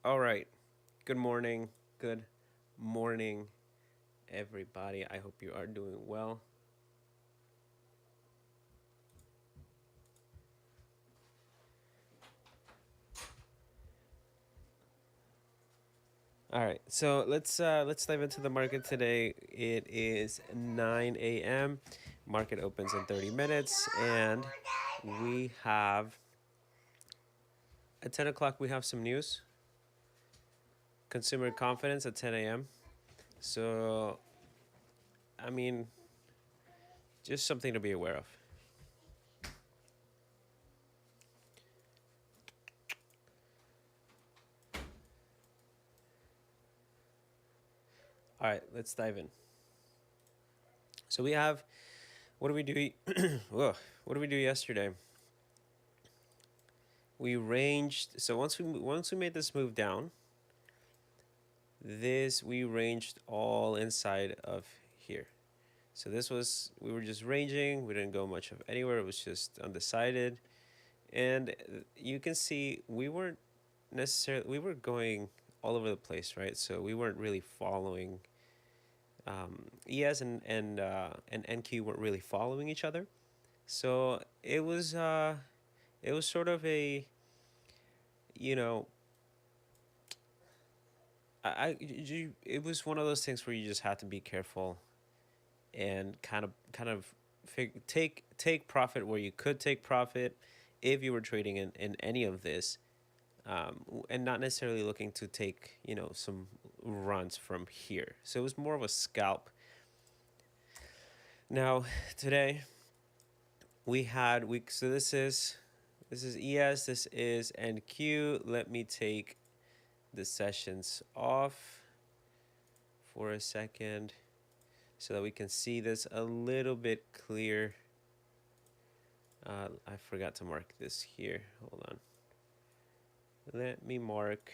All right. Good morning. Good morning, everybody. I hope you are doing well. All right. So let's dive into the market today. It is 9 a.m. Market opens in 30 minutes, and we have at 10 o'clock we have some news. Consumer confidence at 10 a.m. So I mean, just something to be aware of. All right. Let's dive in. So we have what do we do? Whoa, what did we do yesterday? We ranged. So once we made this move down, this we ranged all inside of here. So this was we were just ranging. We didn't go much of anywhere. It was just undecided, and you can see we weren't necessarily we were going all over the place, right? So we weren't really following. ES and NQ weren't really following each other. So it was sort of a you know it was one of those things where you just had to be careful and kind of take profit where you could take profit if you were trading in any of this, and not necessarily looking to take some runs from here. So it was more of a scalp. Now today we had week. So this is ES. This is NQ. Let me take the sessions off for a second so that we can see this a little bit clear. I forgot to mark this here. Hold on. Let me mark.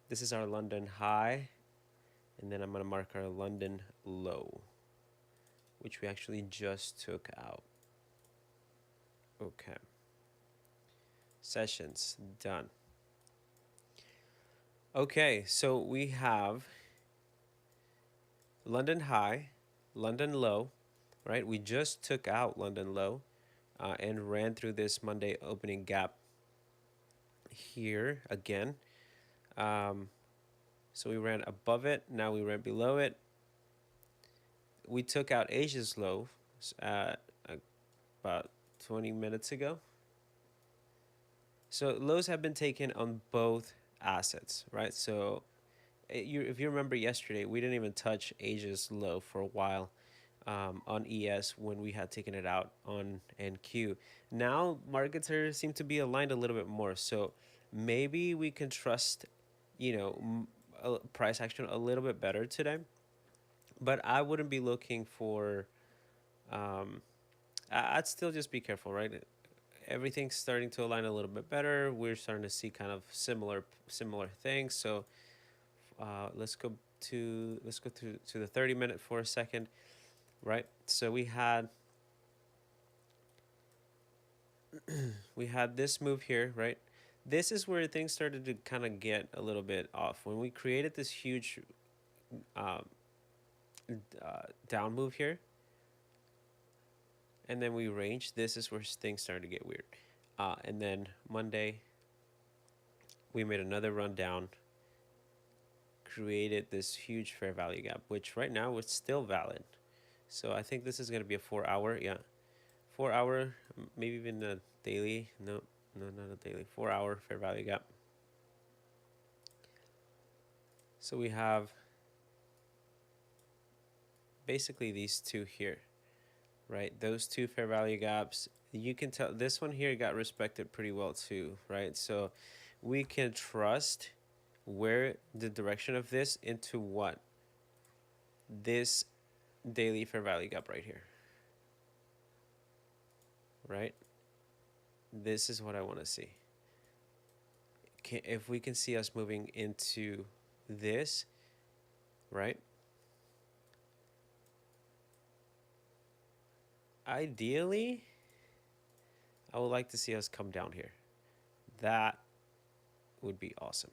This is our London high, and then I'm going to mark our London low, which we actually just took out. Okay. Sessions done. Okay, so we have London high, London low, right? We just took out London low and ran through this Monday opening gap here again. So we ran above it. Now we ran below it. We took out Asia's low about 20 minutes ago. So lows have been taken on both assets, right? So if you remember yesterday, we didn't even touch Asia's low for a while on ES when we had taken it out on NQ. Now markets seem to be aligned a little bit more. So maybe we can trust, price action a little bit better today. But I wouldn't be looking for. I'd still just be careful, right? Everything's starting to align a little bit better. We're starting to see kind of similar things. So let's go to the 30-minute for a second, right? So we had this move here, right? This is where things started to kind of get a little bit off when we created this huge um, down move here, and then we ranged. This is where things started to get weird. And then Monday, we made another run down, created this huge fair value gap, which right now is still valid. So I think this is going to be a 4 hour, yeah, 4 hour, maybe even a daily. No, not a daily. 4 hour fair value gap. So we have basically these two here, right? Those two fair value gaps. You can tell this one here got respected pretty well too, right? So we can trust where the direction of this into what? This daily fair value gap right here, right? This is what I want to see. If we can see us moving into this, right? Ideally, I would like to see us come down here. That would be awesome.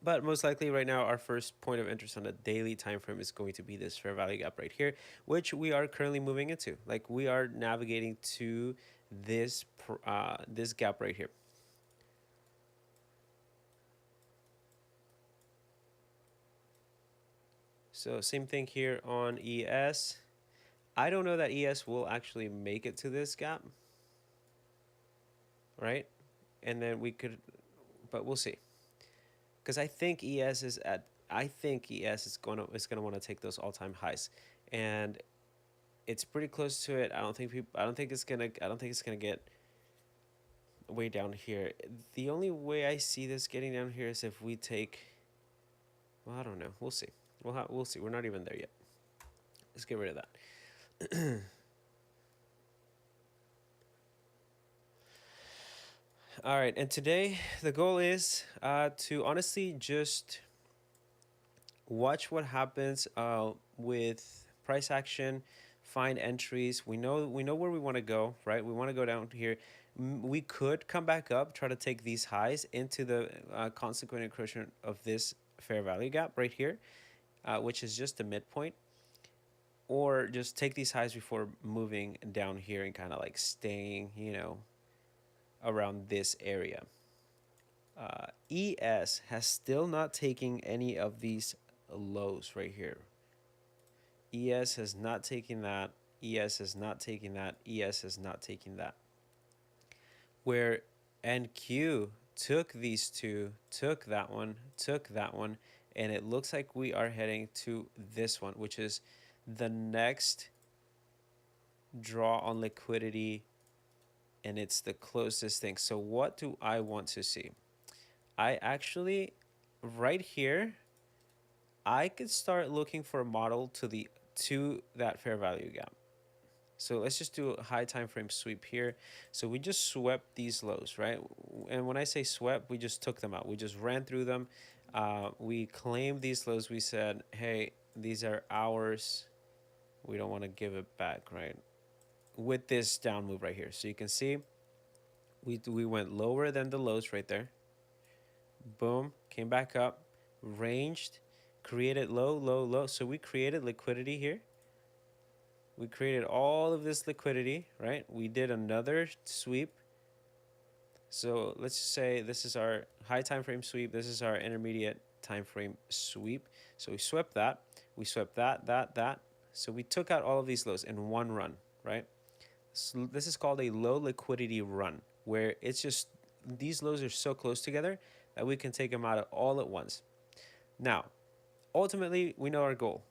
But most likely right now, our first point of interest on a daily time frame is going to be this fair value gap right here, which we are currently moving into. Like we are navigating to this gap right here. So same thing here on ES. I don't know that ES will actually make it to this gap, right? And then we could, but we'll see. Because I think ES is at, I think ES is gonna want to take those all-time highs, and it's pretty close to it. I don't think it's gonna get way down here. The only way I see this getting down here is if we take, well, I don't know. We'll see. We'll see. We're not even there yet. Let's get rid of that. All right, and today the goal is to honestly just watch what happens with price action, find entries. We know where we want to go, right? We want to go down here. We could come back up, try to take these highs into the consequent encroachment of this fair value gap right here, which is just the midpoint, or just take these highs before moving down here and kind of like staying, around this area. ES has still not taken any of these lows right here. ES has not taken that. ES has not taken that. ES has not taken that. Where NQ took these two, took that one, and it looks like we are heading to this one, which is the next draw on liquidity, and it's the closest thing. So what do I want to see? I actually, right here, I could start looking for a model to that fair value gap. So let's just do a high time frame sweep here. So we just swept these lows, right? And when I say swept, we just took them out. We just ran through them. We claimed these lows. We said, hey, these are ours. We don't want to give it back, right? With this down move right here. So you can see we went lower than the lows right there. Boom, came back up, ranged, created low, low, low. So we created liquidity here. We created all of this liquidity, right? We did another sweep. So let's just say this is our high time frame sweep. This is our intermediate time frame sweep. So we swept that. We swept that. So we took out all of these lows in one run, right? So this is called a low liquidity run, where it's just these lows are so close together that we can take them out all at once. Now, ultimately, we know our goal.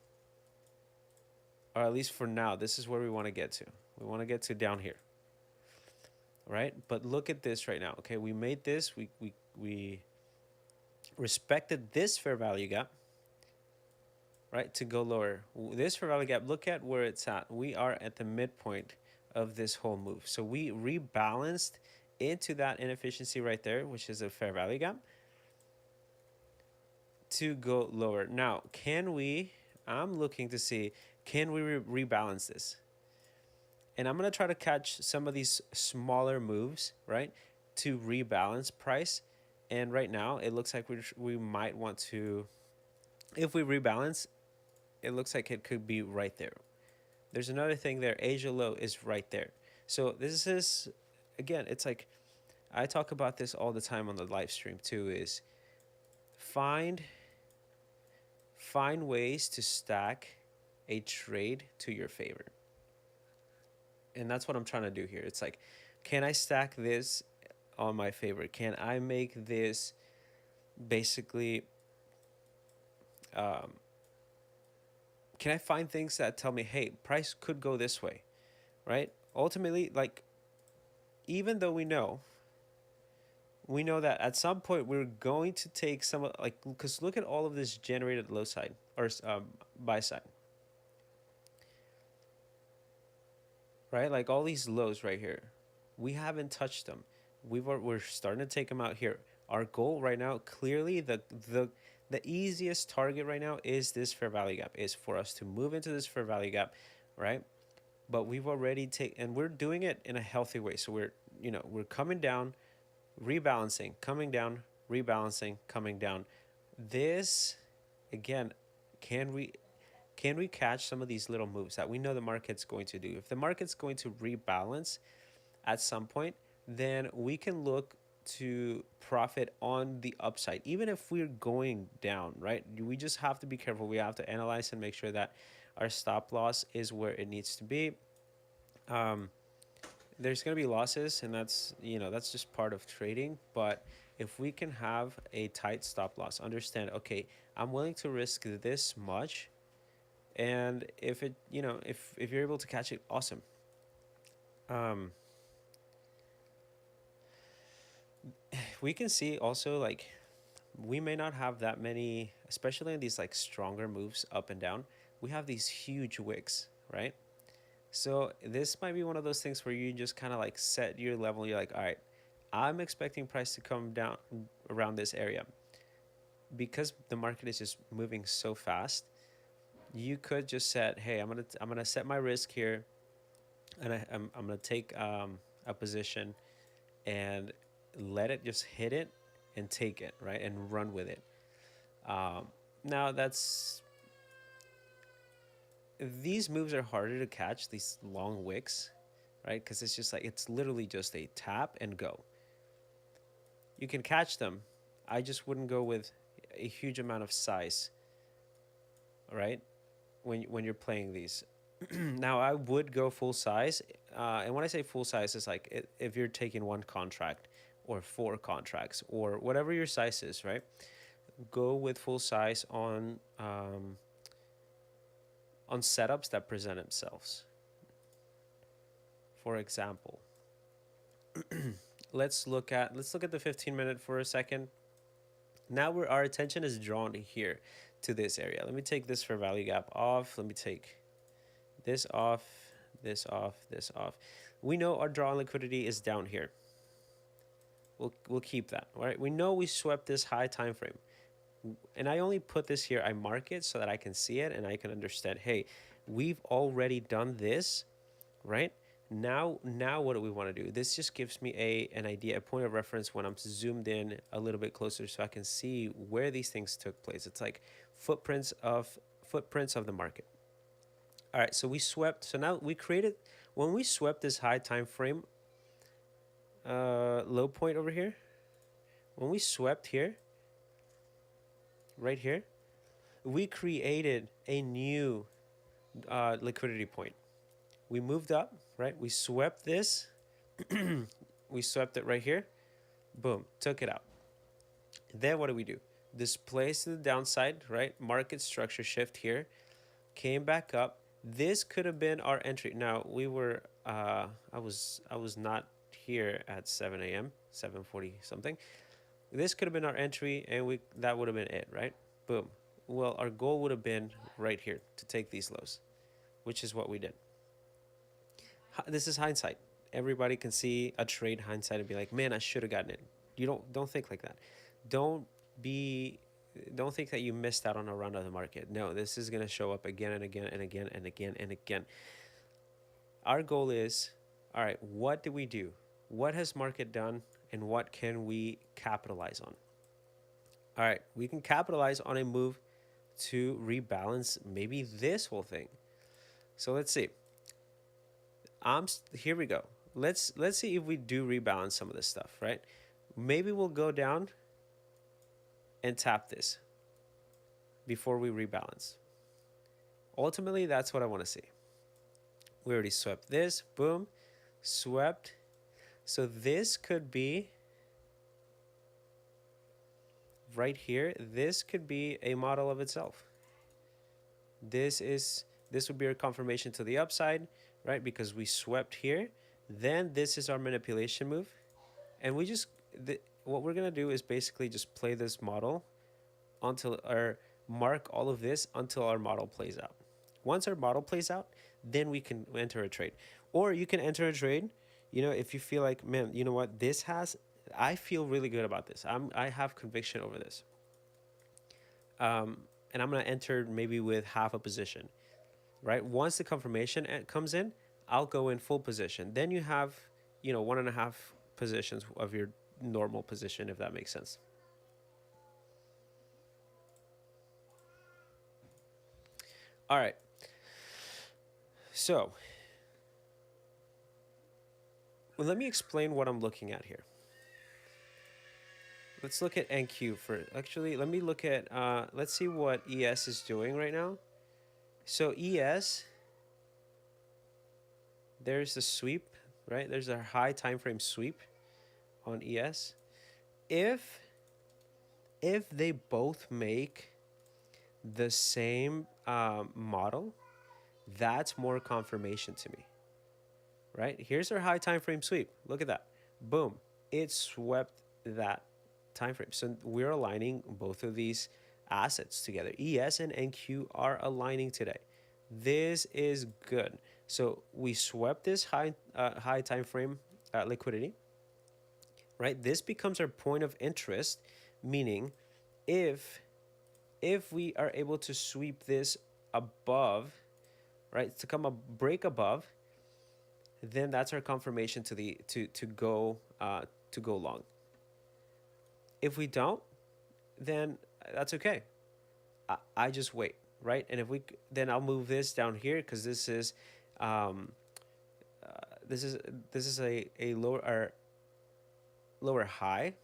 Or at least for now, this is where we want to get to. We want to get to down here, right? But look at this right now. Okay, we made this. We respected this fair value gap, right, to go lower. This fair value gap, look at where it's at. We are at the midpoint of this whole move. So we rebalanced into that inefficiency right there, which is a fair value gap, to go lower. Now, I'm looking to see, can we rebalance this? And I'm going to try to catch some of these smaller moves, right, to rebalance price. And right now, it looks like we might want to, if we rebalance, it looks like it could be right there. There's another thing there. Asia low is right there. So this is, again, it's like, I talk about this all the time on the live stream too, is find ways to stack a trade to your favor. And that's what I'm trying to do here. It's like, can I stack this on my favor? Can I make this basically, can I find things that tell me, hey, price could go this way, right? Ultimately, like, even though we know that at some point we're going to take some, like, because look at all of this generated low side or buy side, right? Like all these lows right here, we haven't touched them. We're starting to take them out here. Our goal right now, clearly, the easiest target right now is this fair value gap, is for us to move into this fair value gap, right? But we've already and we're doing it in a healthy way. So we're coming down, rebalancing, coming down, rebalancing, coming down. This, again, can we catch some of these little moves that we know the market's going to do? If the market's going to rebalance at some point, then we can look to profit on the upside, even if we're going down, right? We just have to be careful. We have to analyze and make sure that our stop loss is where it needs to be. There's going to be losses, and that's, that's just part of trading. But if we can have a tight stop loss, understand, okay, I'm willing to risk this much, and if it, if you're able to catch it, awesome. We can see also, like, we may not have that many, especially in these like stronger moves up and down. We have these huge wicks, right? So this might be one of those things where you just kind of like set your level. You're like, all right, I'm expecting price to come down around this area. Because the market is just moving so fast, you could just set, hey, I'm gonna set my risk here, and I'm gonna take a position and let it just hit it and take it, right, and run with it. Now these moves are harder to catch, these long wicks, right? Because it's just like, it's literally just a tap and go. You can catch them. I just wouldn't go with a huge amount of size, right? When you're playing these. Now I would go full size, and when I say full size, it's like if you're taking one contract or 4 contracts or whatever your size is, right? Go with full size on setups that present themselves. For example, let's look at the 15-minute for a second. Now our attention is drawn here to this area. Let me take this fair value gap off. Let me take this off, this off, this off. We know our draw on liquidity is down here. We'll keep that, all right? We know we swept this high time frame. And I only put this here, I mark it so that I can see it and I can understand, hey, we've already done this, right? Now what do we want to do? This just gives me an idea, a point of reference when I'm zoomed in a little bit closer so I can see where these things took place. It's like footprints of the market. All right, so we swept. So now we created, when we swept this high time frame low point over here, when we swept here, right here, we created a new liquidity point. We moved up, right? We swept this. We swept it right here. Boom, took it out. Then what do? Displays to the downside, right? Market structure shift here. Came back up. This could have been our entry. Now we were, I was not here at 7 a.m., 7:40 something. This could have been our entry, and that would have been it, right? Boom. Well, our goal would have been right here to take these lows, which is what we did. This is hindsight. Everybody can see a trade hindsight and be like, man, I should have gotten it. You don't think like that. Don't think that you missed out on a run of the market. No, this is going to show up again and again and again and again and again. Our goal is, all right, what do we do? What has market done, and what can we capitalize on? All right, we can capitalize on a move to rebalance maybe this whole thing. So let's see. Here we go. Let's see if we do rebalance some of this stuff, right? Maybe we'll go down and tap this before we rebalance. Ultimately, that's what I want to see. We already swept this, boom, swept. So this could be right here. This could be a model of itself. This would be a confirmation to the upside, right? Because we swept here. Then this is our manipulation move. And what we're going to do is basically just play this model mark all of this until our model plays out. Once our model plays out, then we can enter a trade. Or you can enter a trade, if you feel like, man, you know what, I feel really good about this. I have conviction over this. And I'm going to enter maybe with half a position, right? Once the confirmation comes in, I'll go in full position. Then you have, 1.5 positions of your normal position, if that makes sense. All right. So well, let me explain what I'm looking at here. Let's look at NQ for, actually, let me look at, let's see what ES is doing right now. So ES, there's the sweep, right? There's a high time frame sweep on ES. If they both make the same model, that's more confirmation to me, right? Here's our high time frame sweep. Look at that. Boom. It swept that time frame. So we're aligning both of these assets together. ES and NQ are aligning today. This is good. So we swept this high time frame liquidity, right? This becomes our point of interest, meaning if we are able to sweep this above, right, to come a break above, then that's our confirmation to the to go long. If we don't, then that's okay. I just wait, right? And if we, then I'll move this down here because this is this is a lower high,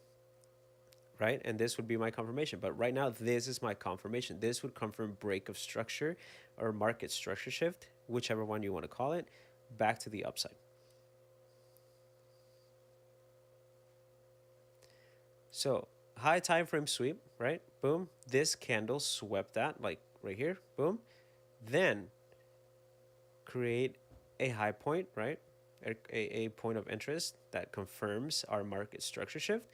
right? And this would be my confirmation. But right now, this is my confirmation. This would confirm break of structure or market structure shift, whichever one you want to call it, back to the upside. So high time frame sweep, right? Boom. This candle swept that, like right here. Boom. Then create a high point, right? A point of interest that confirms our market structure shift.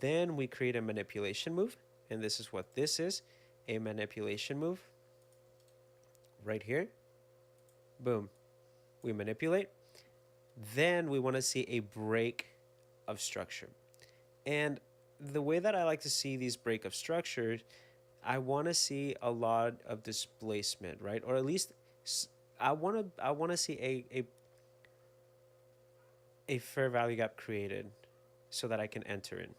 Then we create a manipulation move. And this is what this is, a manipulation move right here. Boom. We manipulate. Then we want to see a break of structure. And the way that I like to see these break of structures, I want to see a lot of displacement, right? Or at least I want to see a fair value gap created so that I can enter in.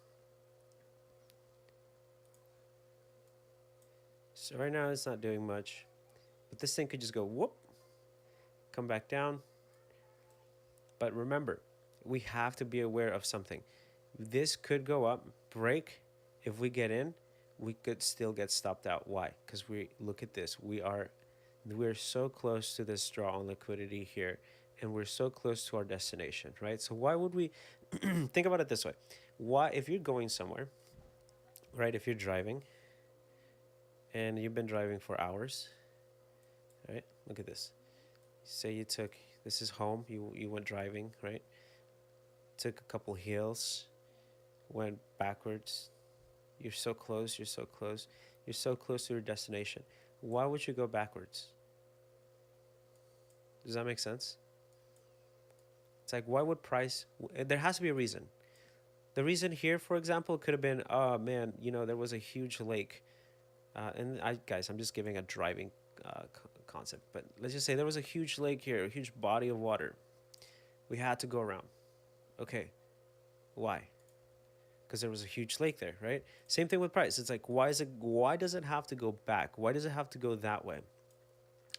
So right now it's not doing much, but this thing could just go whoop, come back down. But remember, we have to be aware of something. This could go up, break. If we get in, we could still get stopped out. Why? Because we look at this. We're so close to this draw on liquidity here, and we're so close to our destination, right? So why would we think about it this way? Why, if you're going somewhere, right? If you're driving and you've been driving for hours, right? Look at this. Say you took, this is home, you went driving, right? Took a couple hills, went backwards. You're so close, you're so close. You're so close to your destination. Why would you go backwards? Does that make sense? It's like, why would price, there has to be a reason. The reason here, for example, could have been, oh man, you know, there was a huge lake. Guys, I'm just giving a driving concept, but let's just say there was a huge lake here, a huge body of water. We had to go around. Okay, why? Because there was a huge lake there, right? Same thing with price. It's like, why does it have to go back? Why does it have to go that way?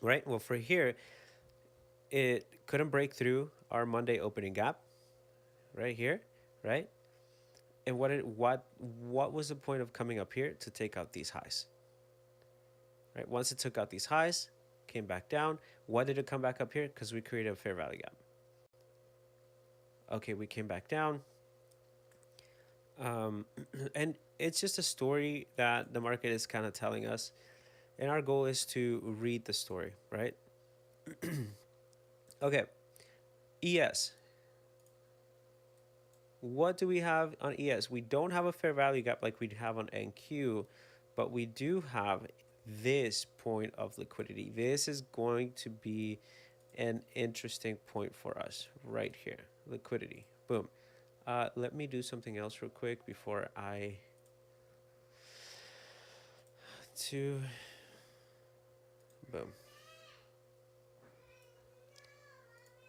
Right? Well, for here, it couldn't break through our Monday opening gap, right here, right? And what was the point of coming up here? To take out these highs, right? Once it took out these highs, came back down. Why did it come back up here? Because we created a fair value gap. Okay, we came back down. And it's just a story that the market is kind of telling us. And our goal is to read the story, right? Okay, ES. What do we have on ES? We don't have a fair value gap like we'd have on NQ, but we do have this point of liquidity. This is going to be an interesting point for us right here. Liquidity. Boom. Let me do something else real quick before I boom.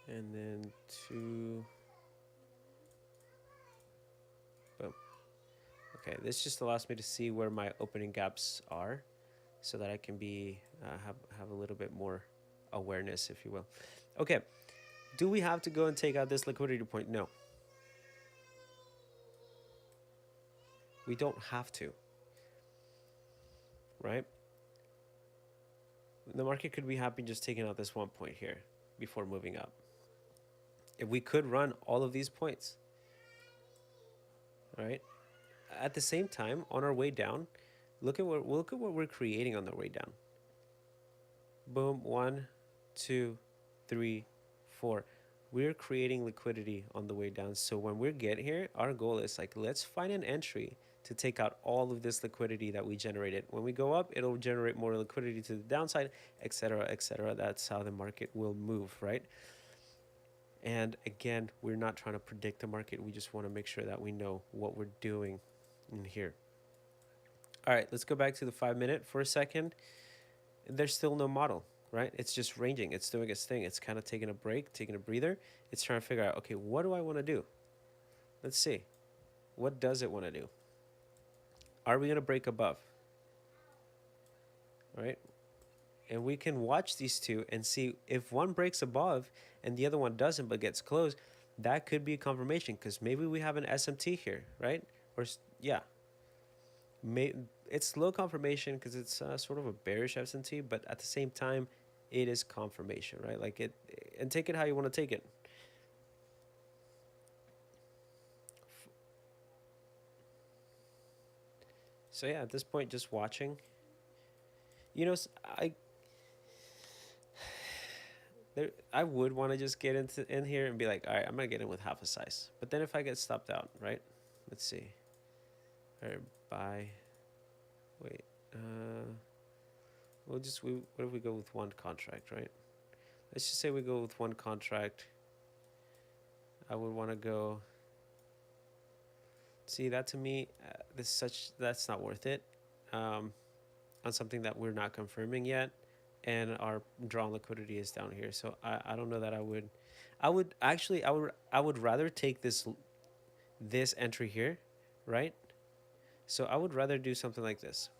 And then boom. Okay, this just allows me to see where my opening gaps are. so that I can be have a little bit more awareness, if you will. Okay, do we have to go and take out this liquidity point? No, we don't have to, right? The market could be happy just taking out this one point here before moving up. If we could run all of these points, right? At the same time, on our way down, look at what we're creating on the way down. Boom, 1, 2, 3, 4. We're creating liquidity on the way down. So when we get here, our goal is like, let's find an entry to take out all of this liquidity that we generated. When we go up, it'll generate more liquidity to the downside, etc., etc. That's how the market will move, right? And again, we're not trying to predict the market. We just want to make sure that we know what we're doing in here. All right, let's go back to the 5-minute for a second. There's still no model, right? It's just ranging. It's doing its thing. It's kind of taking a break, taking a breather. It's trying to figure out, okay, what do I want to do? Let's see. What does it want to do? Are we going to break above? All right. And we can watch these two and see if one breaks above and the other one doesn't but gets closed. That could be a confirmation because maybe we have an SMT here, right? Or, yeah. It's low confirmation because it's sort of a bearish SMT, but at the same time, it is confirmation, right? Like it, and take it how you want to take it. So yeah, at this point, just watching. You know, I would want to just get in here and be like, all right, I'm gonna get in with half a size. But then if I get stopped out, right? Let's see. All right, buy. Wait. What if we go with one contract, right? Let's just say we go with one contract. I would want to go. See, that to me, that's not worth it. On something that we're not confirming yet, and our drawn liquidity is down here. So I don't know that I would rather take this entry here, right? So I would rather do something like this.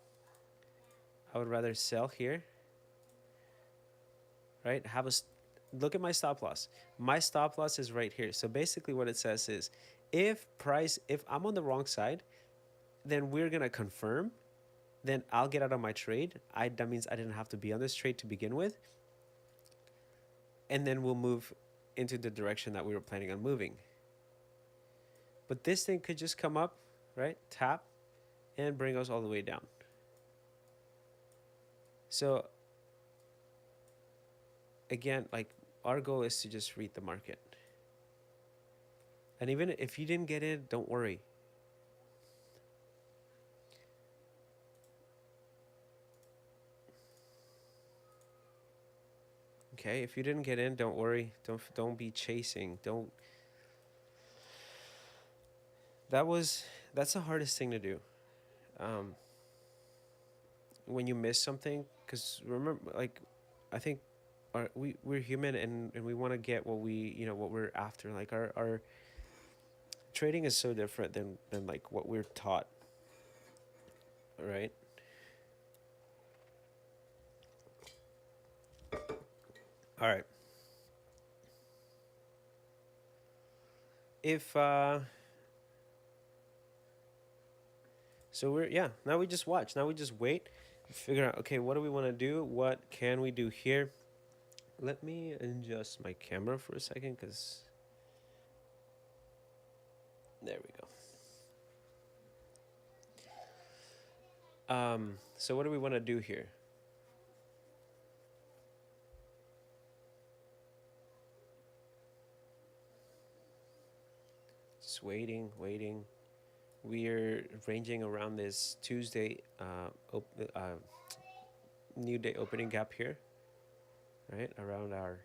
I would rather sell here, right? Look at my stop loss. My stop loss is right here. So basically what it says is if I'm on the wrong side, then we're going to confirm. Then I'll get out of my trade. That means I didn't have to be on this trade to begin with. And then we'll move into the direction that we were planning on moving. But this thing could just come up, right? Tap and bring us all the way down. So again, like our goal is to just read the market. And even if you didn't get in, don't worry. Okay, if you didn't get in, don't worry. Don't be chasing. That's the hardest thing to do. When you miss something, because remember, like, I think we're human and we want to get what we're after. Like our trading is so different than like what we're taught, right? All right. If so now we just watch. Now we just wait, figure out, okay, what do we want to do? What can we do here? Let me adjust my camera for a second because there we go. So what do we want to do here? Just waiting. We're ranging around this Tuesday new day opening gap here, right? Around our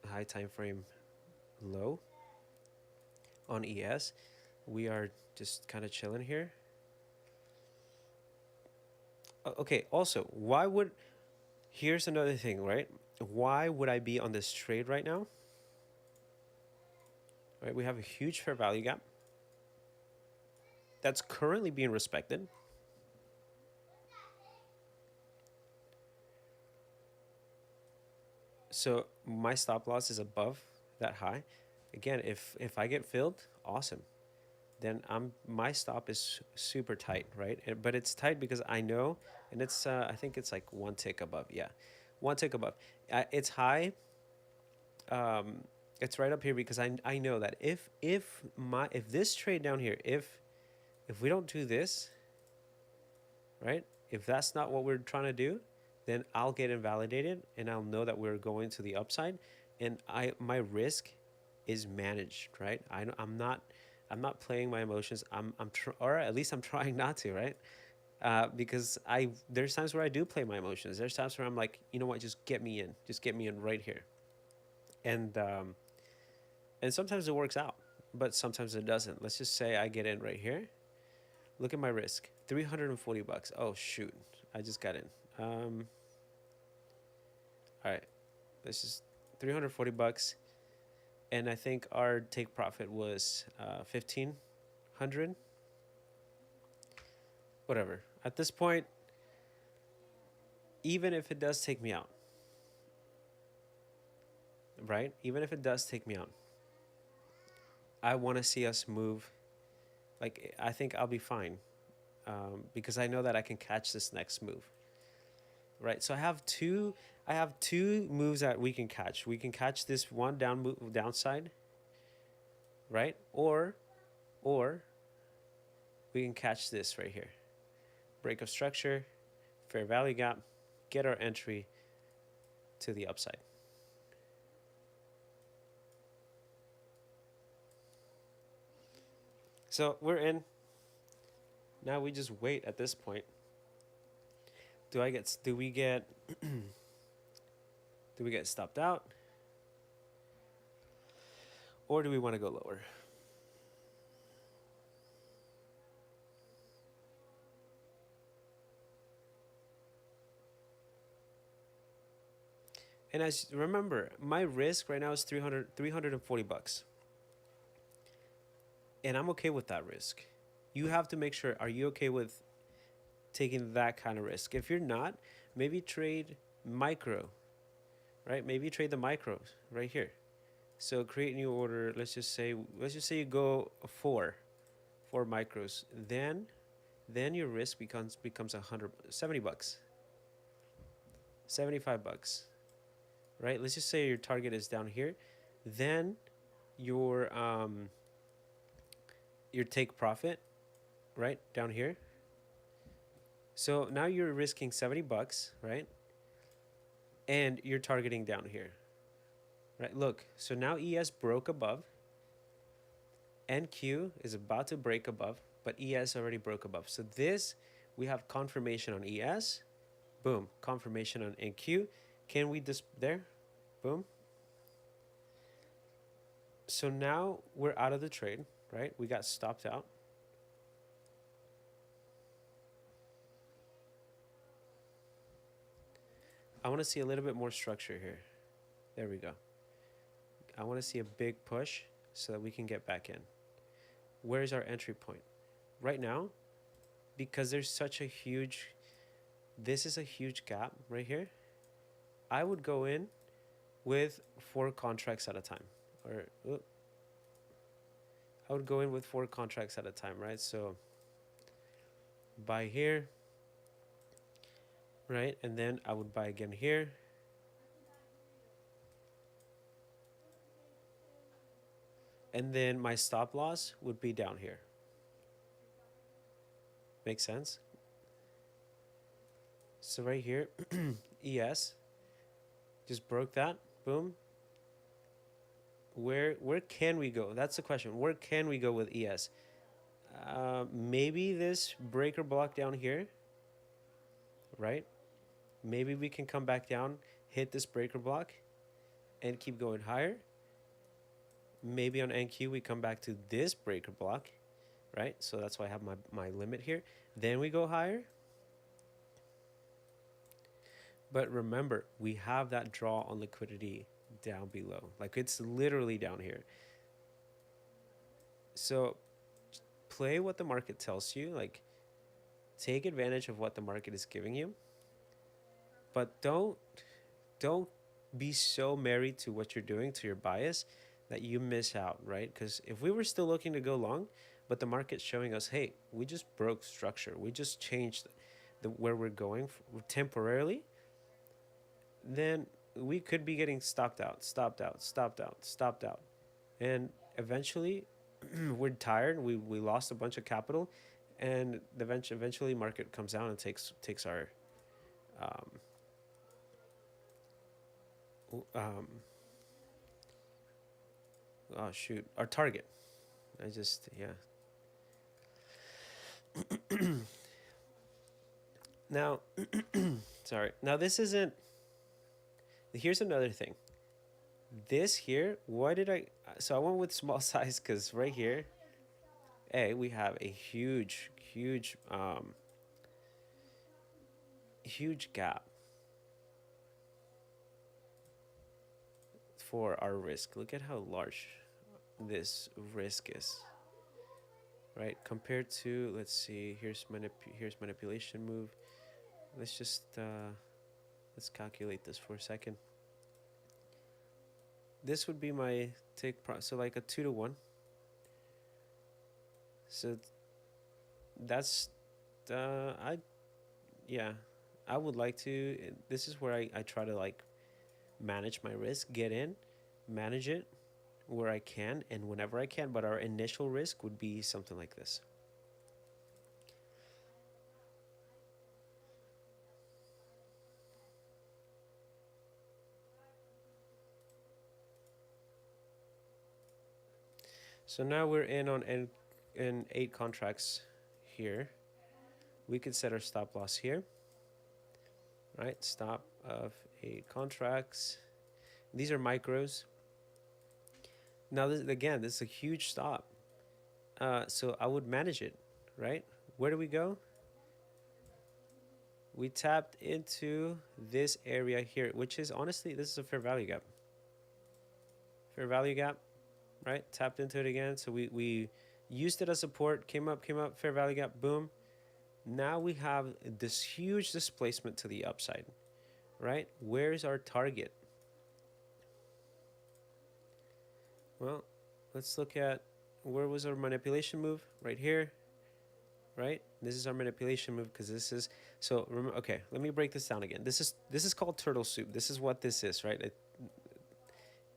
high time frame low on ES. We are just kind of chilling here. Okay, also, here's another thing, right? Why would I be on this trade right now? Right, we have a huge fair value gap that's currently being respected. So my stop loss is above that high. Again, if I get filled, awesome. Then my stop is super tight, right? But it's tight because I know, and it's I think it's like one tick above. Yeah, one tick above. It's high. Um, it's right up here because I know that if this trade down here, if we don't do this, right? If that's not what we're trying to do, then I'll get invalidated and I'll know that we're going to the upside, and my risk is managed, right? I'm not playing my emotions. Or at least I'm trying not to, right? Because there's times where I do play my emotions. There's times where I'm like, you know what, just get me in right here, and and sometimes it works out, but sometimes it doesn't. Let's just say I get in right here. Look at my risk, $340. Oh shoot, I just got in. All right, this is $340, and I think our take profit was 1,500. Whatever. At this point, even if it does take me out, right? Even if it does take me out, I want to see us move. Like I think I'll be fine, because I know that I can catch this next move. Right. So I have two moves that we can catch. We can catch this one downside, right? Or we can catch this right here. Break of structure, fair value gap, get our entry to the upside. So we're in. Now we just wait at this point. Do we get do we get stopped out? Or do we want to go lower? And as remember, my risk right now is 340 bucks. And I'm okay with that risk. You have to make sure, are you okay with taking that kind of risk? If you're not, maybe trade micro, right? Maybe trade the micros right here. So create new order. Let's just say you go four micros. Then your risk becomes 170 bucks, 75 bucks, right? Let's just say your target is down here. Then your take profit, right, down here. So now you're risking 70 bucks, right? And you're targeting down here, right? Look, so now ES broke above. NQ is about to break above, but ES already broke above. So this, we have confirmation on ES. Boom, confirmation on NQ. Can we there? Boom. So now we're out of the trade, right? We got stopped out. I want to see a little bit more structure here. There we go. I want to see a big push so that we can get back in. Where's our entry point? Right now, because there's such a huge, this is a huge gap right here. I would go in with 4 contracts at a time. I would go in with 4 contracts at a time, right? So buy here, right? And then I would buy again here. And then my stop loss would be down here. Make sense? So right here, ES just broke that. Boom. Where can we go? That's the question. Where can we go with ES? Maybe this breaker block down here, right? Maybe we can come back down, hit this breaker block, and keep going higher. Maybe on NQ we come back to this breaker block, right? So that's why I have my limit here. Then we go higher. But remember, we have that draw on liquidity down below. Like it's literally down here. So play what the market tells you. Like take advantage of what the market is giving you. But don't be so married to what you're doing, to your bias, that you miss out, right? Because if we were still looking to go long, but the market's showing us, hey, we just broke structure, we just changed the where we're going temporarily, then we could be getting stopped out, stopped out, stopped out, stopped out, and eventually we're tired. We lost a bunch of capital, and eventually market comes down and takes our um, um, oh shoot, our target. I just yeah. Now, sorry. Now this isn't. Here's another thing. This here, why did I? So I went with small size because right here, hey, we have a huge gap for our risk. Look at how large this risk is, right? Compared to, let's see, here's manipulation move. Let's just let's calculate this for a second. This would be my so like a 2-to-1. So that's yeah, I would like to. This is where I try to like manage my risk, get in, manage it where I can and whenever I can. But our initial risk would be something like this. So now we're in on in 8 contracts here. We could set our stop loss here. Right, stop of 8 contracts. These are micros. Now this, again, this is a huge stop. So I would manage it, right? Where do we go? We tapped into this area here, which is honestly, this is a fair value gap. Fair value gap, right? Tapped into it again. So we used it as support, came up, fair value gap, boom. Now we have this huge displacement to the upside, right? Where's our target? Well, let's look at where was our manipulation move? Right here, right? This is our manipulation move because this is, so remember, okay, let me break this down again. This is called turtle soup. This is what this is, right?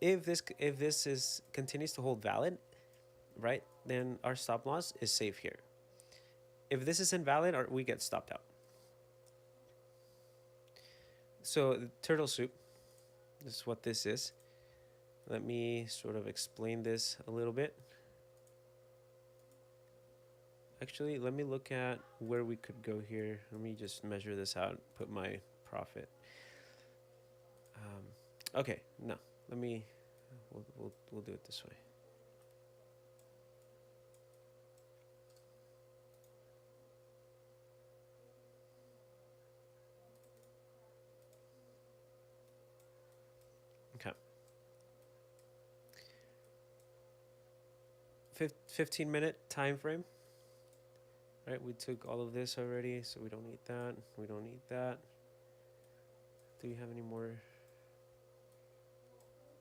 If this is continues to hold valid, right, then our stop loss is safe here. If this is invalid, or we get stopped out. So turtle soup, this is what this is. Let me sort of explain this a little bit. Actually, let me look at where we could go here. Let me just measure this out, put my profit. Okay, no, let me, we'll do it this way. Okay. 15-minute time frame. Right, we took all of this already, so we don't need that. We don't need that. Do we have any more?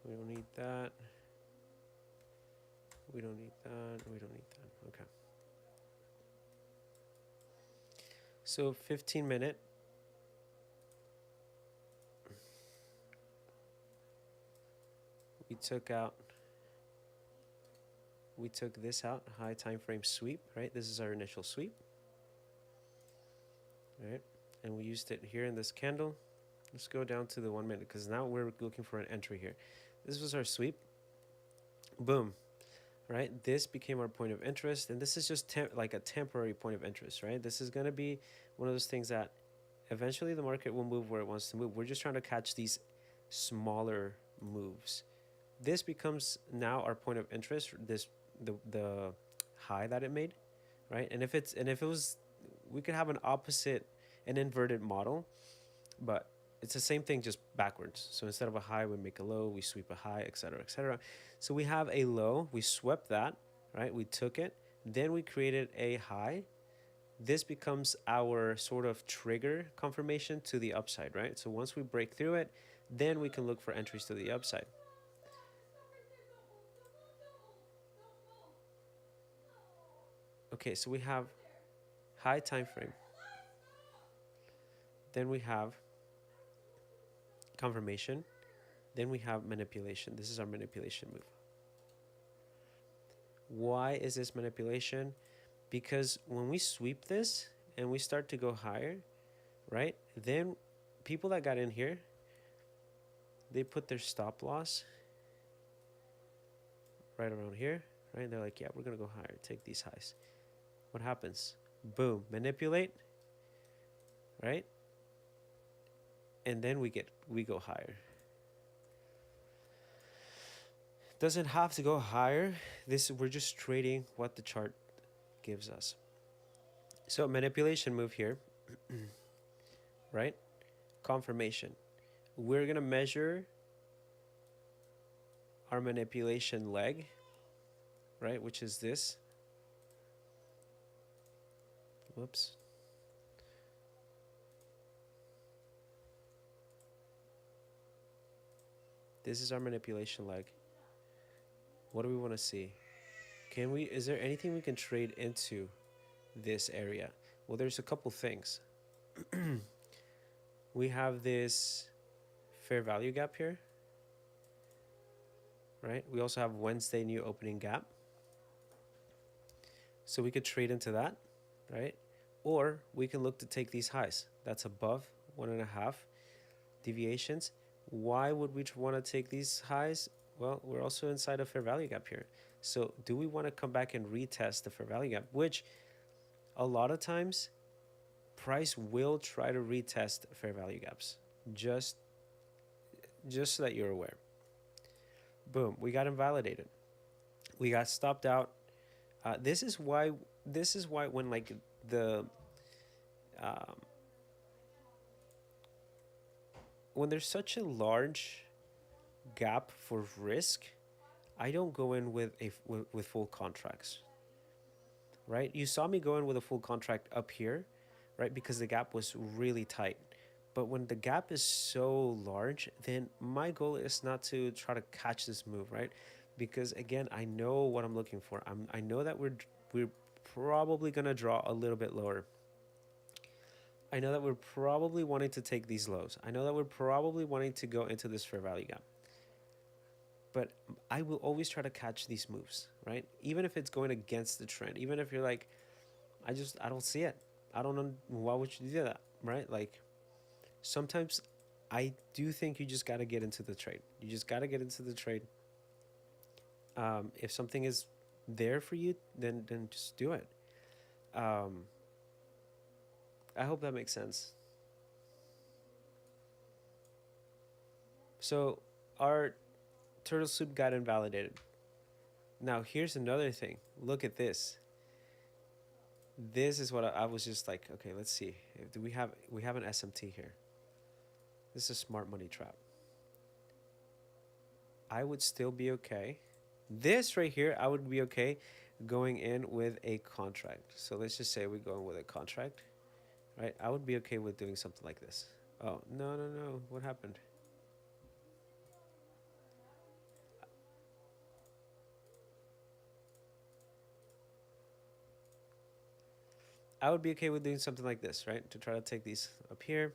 We don't need that. We don't need that. We don't need that. Okay. So 15-minute. We took this out, high time frame sweep, right? This is our initial sweep, right? And we used it here in this candle. Let's go down to the 1 minute because now we're looking for an entry here. This was our sweep. Boom, right? This became our point of interest, and this is just like a temporary point of interest, right? This is going to be one of those things that eventually the market will move where it wants to move. We're just trying to catch these smaller moves. This becomes now our point of interest, the high that it made, right? And if it was, we could have an inverted model, but it's the same thing, just backwards. So instead of a high, we make a low, we sweep a high, etc., etc. So we have a low, we swept that, right? We took it, then we created a high, this becomes our sort of trigger confirmation to the upside, right? So once we break through it, then we can look for entries to the upside. Okay, so we have high time frame. Then we have confirmation. Then we have manipulation. This is our manipulation move. Why is this manipulation? Because when we sweep this and we start to go higher, right? Then people that got in here, they put their stop loss right around here, right? They're like, yeah, we're going to go higher. Take these highs. What happens? Boom. Manipulate, right? And then we go higher. Doesn't have to go higher. We're just trading what the chart gives us. So manipulation move here, right? Confirmation. We're gonna measure our manipulation leg, right? Which is this. Whoops. This is our manipulation leg. What do we want to see? Is there anything we can trade into this area? Well, there's a couple things. We have this fair value gap here, right? We also have Wednesday new opening gap. So we could trade into that, right? Or we can look to take these highs. That's above 1.5 deviations. Why would we want to take these highs? Well, we're also inside a fair value gap here. So do we want to come back and retest the fair value gap? Which a lot of times price will try to retest fair value gaps. Just so that you're aware. Boom, we got invalidated. We got stopped out. This is why when like when there's such a large gap for risk, I don't go in with full contracts, right? You saw me go in with a full contract up here, right? Because the gap was really tight. But when the gap is so large, then my goal is not to try to catch this move, right? Because again, I know what I'm looking for. I know that we're probably gonna draw a little bit lower. I know that we're probably wanting to take these lows. I know that we're probably wanting to go into this fair value gap. But I will always try to catch these moves, right? Even if it's going against the trend, even if you're like, I don't see it. I don't know, why would you do that, right? Like, sometimes I do think you just got to get into the trade. You just got to get into the trade. If something is there for you, then just do it. I hope that makes sense. So our turtle soup got invalidated. Now here's another thing. Look at this. This is what I was just like, okay, let's see. Do we have an SMT here? This is a smart money trap. I would still be okay. This right here, I would be okay going in with a contract. So let's just say we're going with a contract, right? I would be okay with doing something like this. Oh, no. What happened? I would be okay with doing something like this, right? To try to take these up here.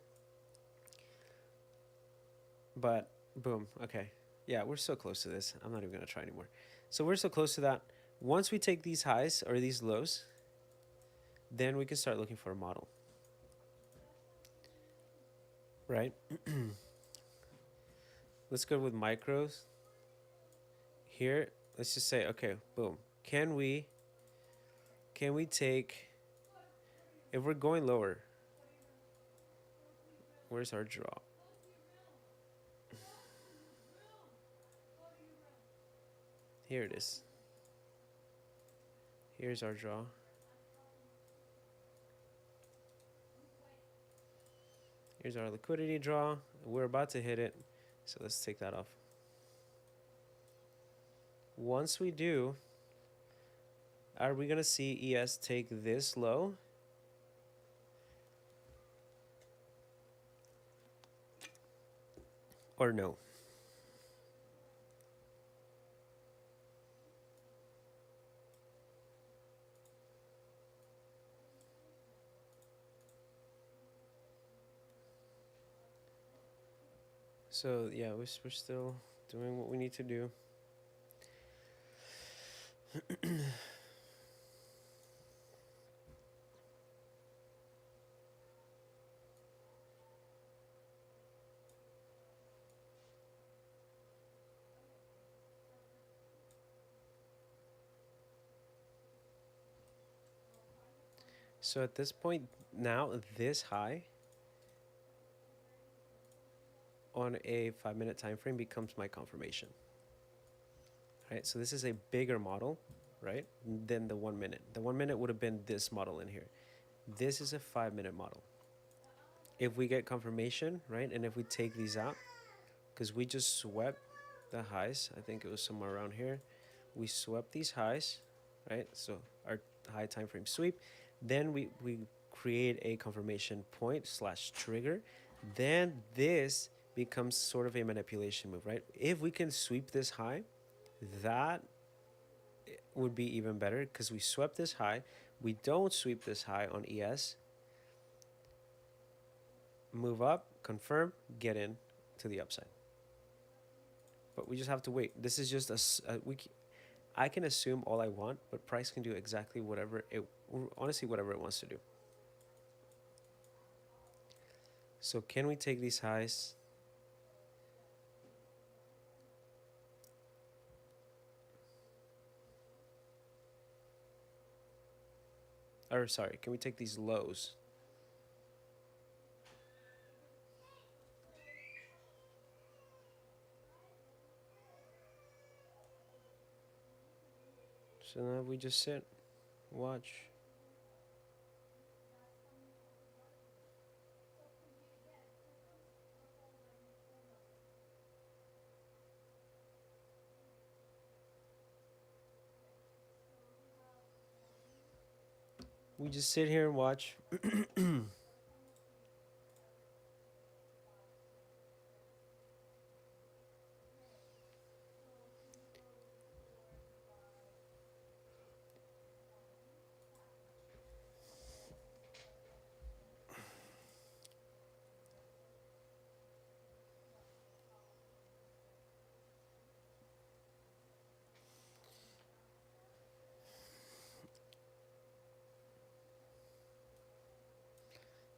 But boom, okay. Yeah, we're so close to this. I'm not even gonna try anymore. So we're so close to that. Once we take these highs or these lows, then we can start looking for a model. Right? Let's go with micros. Here, let's just say, okay, boom. Can we take, if we're going lower, where's our draw? Here it is. Here's our draw. Here's our liquidity draw. We're about to hit it. So let's take that off. Once we do, are we going to see ES take this low? or no. So yeah, we're still doing what we need to do. So at this point now, this high on a 5 minute time frame becomes my confirmation. Right? So this is a bigger model, right? Than the 1 minute. The 1 minute would have been this model in here. This is a 5 minute model. If we get confirmation, right, and if we take these out, because we just swept the highs, I think it was somewhere around here. We swept these highs, right? So our high time frame sweep. Then we create a confirmation point slash trigger. Then this becomes sort of a manipulation move, right? If we can sweep this high, that would be even better because we swept this high. We don't sweep this high on ES. Move up, confirm, get in to the upside. But we just have to wait. This is just I can assume all I want, but price can do exactly whatever honestly, whatever it wants to do. So can we take these highs? Or sorry, can we take these lows? So now we just sit, watch. We just sit here and watch.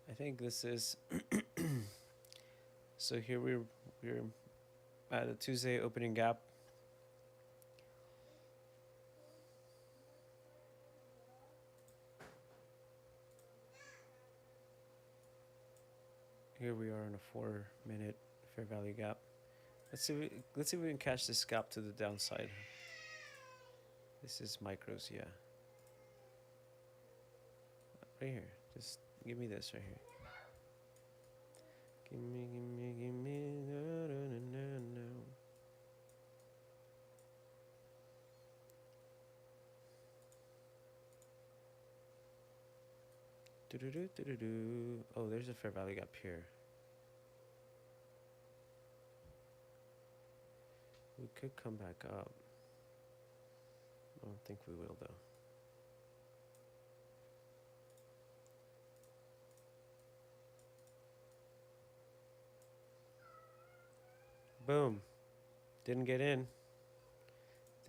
I think this is so here we're at a Tuesday opening gap. Here we are in a 4 minute fair value gap. Let's see if we can catch this gap to the downside. This is micros, yeah. Right here. Just give me this right here. Give me, no, no, no, no, no. Do-do-do-do-do-do. Oh, there's a fair value gap here. We could come back up. I don't think we will, though. Boom. Didn't get in.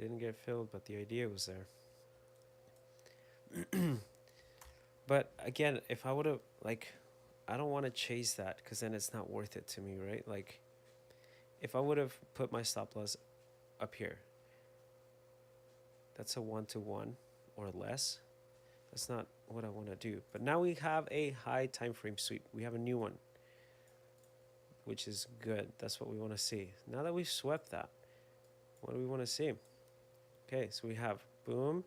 Didn't get filled, but the idea was there. But again, if I would have, like, I don't want to chase that because then it's not worth it to me, right? Like, if I would have put my stop loss up here, that's a 1-to-1 or less. That's not what I want to do. But now we have a high time frame sweep. We have a new one, which is good. That's what we want to see. Now that we've swept that, what do we want to see? Okay, so we have boom.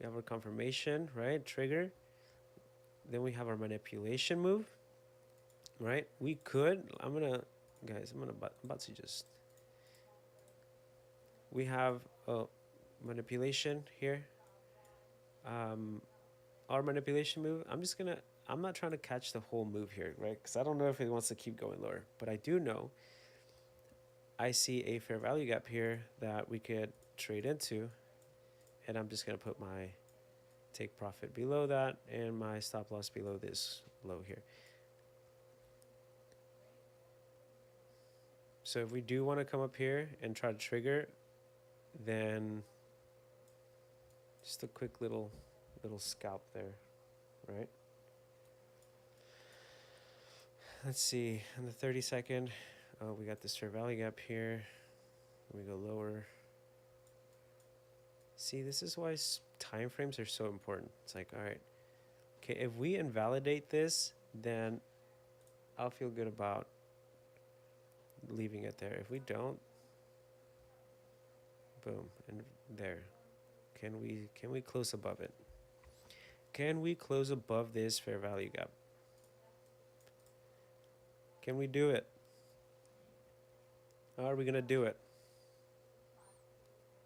We have our confirmation, right? Trigger. Then we have our manipulation move, right? We could, I'm about to just, we have a manipulation here. Our manipulation move, I'm not trying to catch the whole move here, right? Because I don't know if it wants to keep going lower, but I do know I see a fair value gap here that we could trade into, and I'm just gonna put my take profit below that and my stop loss below this low here. So if we do want to come up here and try to trigger, then just a quick little scalp there, right? Let's see, on the 30-second, we got this fair value gap here. We go lower. See, this is why time frames are so important. It's like, all right, okay, if we invalidate this, then I'll feel good about leaving it there. If we don't, boom, and there. Can we close above it? Can we close above this fair value gap? Can we do it? Are we gonna do it?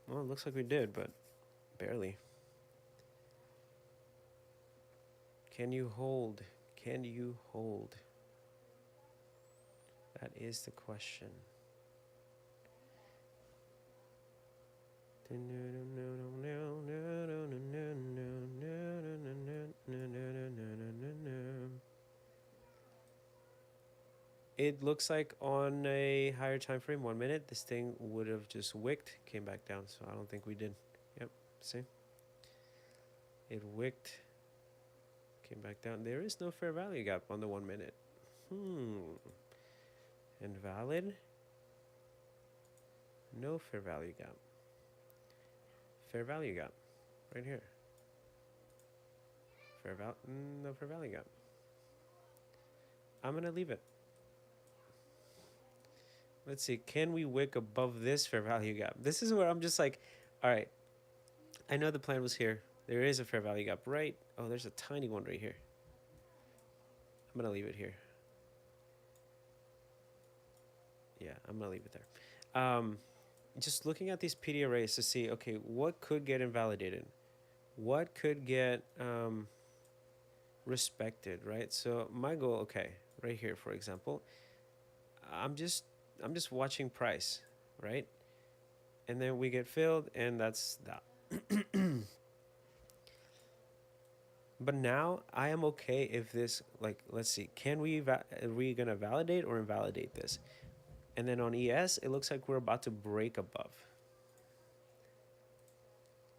Well, it looks like we did, but barely. Can you hold? Can you hold? That is the question. It looks like on a higher time frame, 1 minute, this thing would have just wicked, came back down. So I don't think we did. Yep, see? It wicked, came back down. There is no fair value gap on the 1 minute. Invalid. No fair value gap. Fair value gap, right here. No fair value gap. I'm gonna leave it. Let's see, can we wick above this fair value gap? This is where I'm just like, all right, I know the plan was here. There is a fair value gap, right? Oh, there's a tiny one right here. I'm gonna leave it here. Yeah, I'm gonna leave it there. Just looking at these PD arrays to see, okay, what could get invalidated? What could get respected, right? So my goal, okay, right here, for example, I'm just watching price, right? And then we get filled, and that's that. But now I am okay if this, like, let's see, are we gonna validate or invalidate this? And then on ES, it looks like we're about to break above.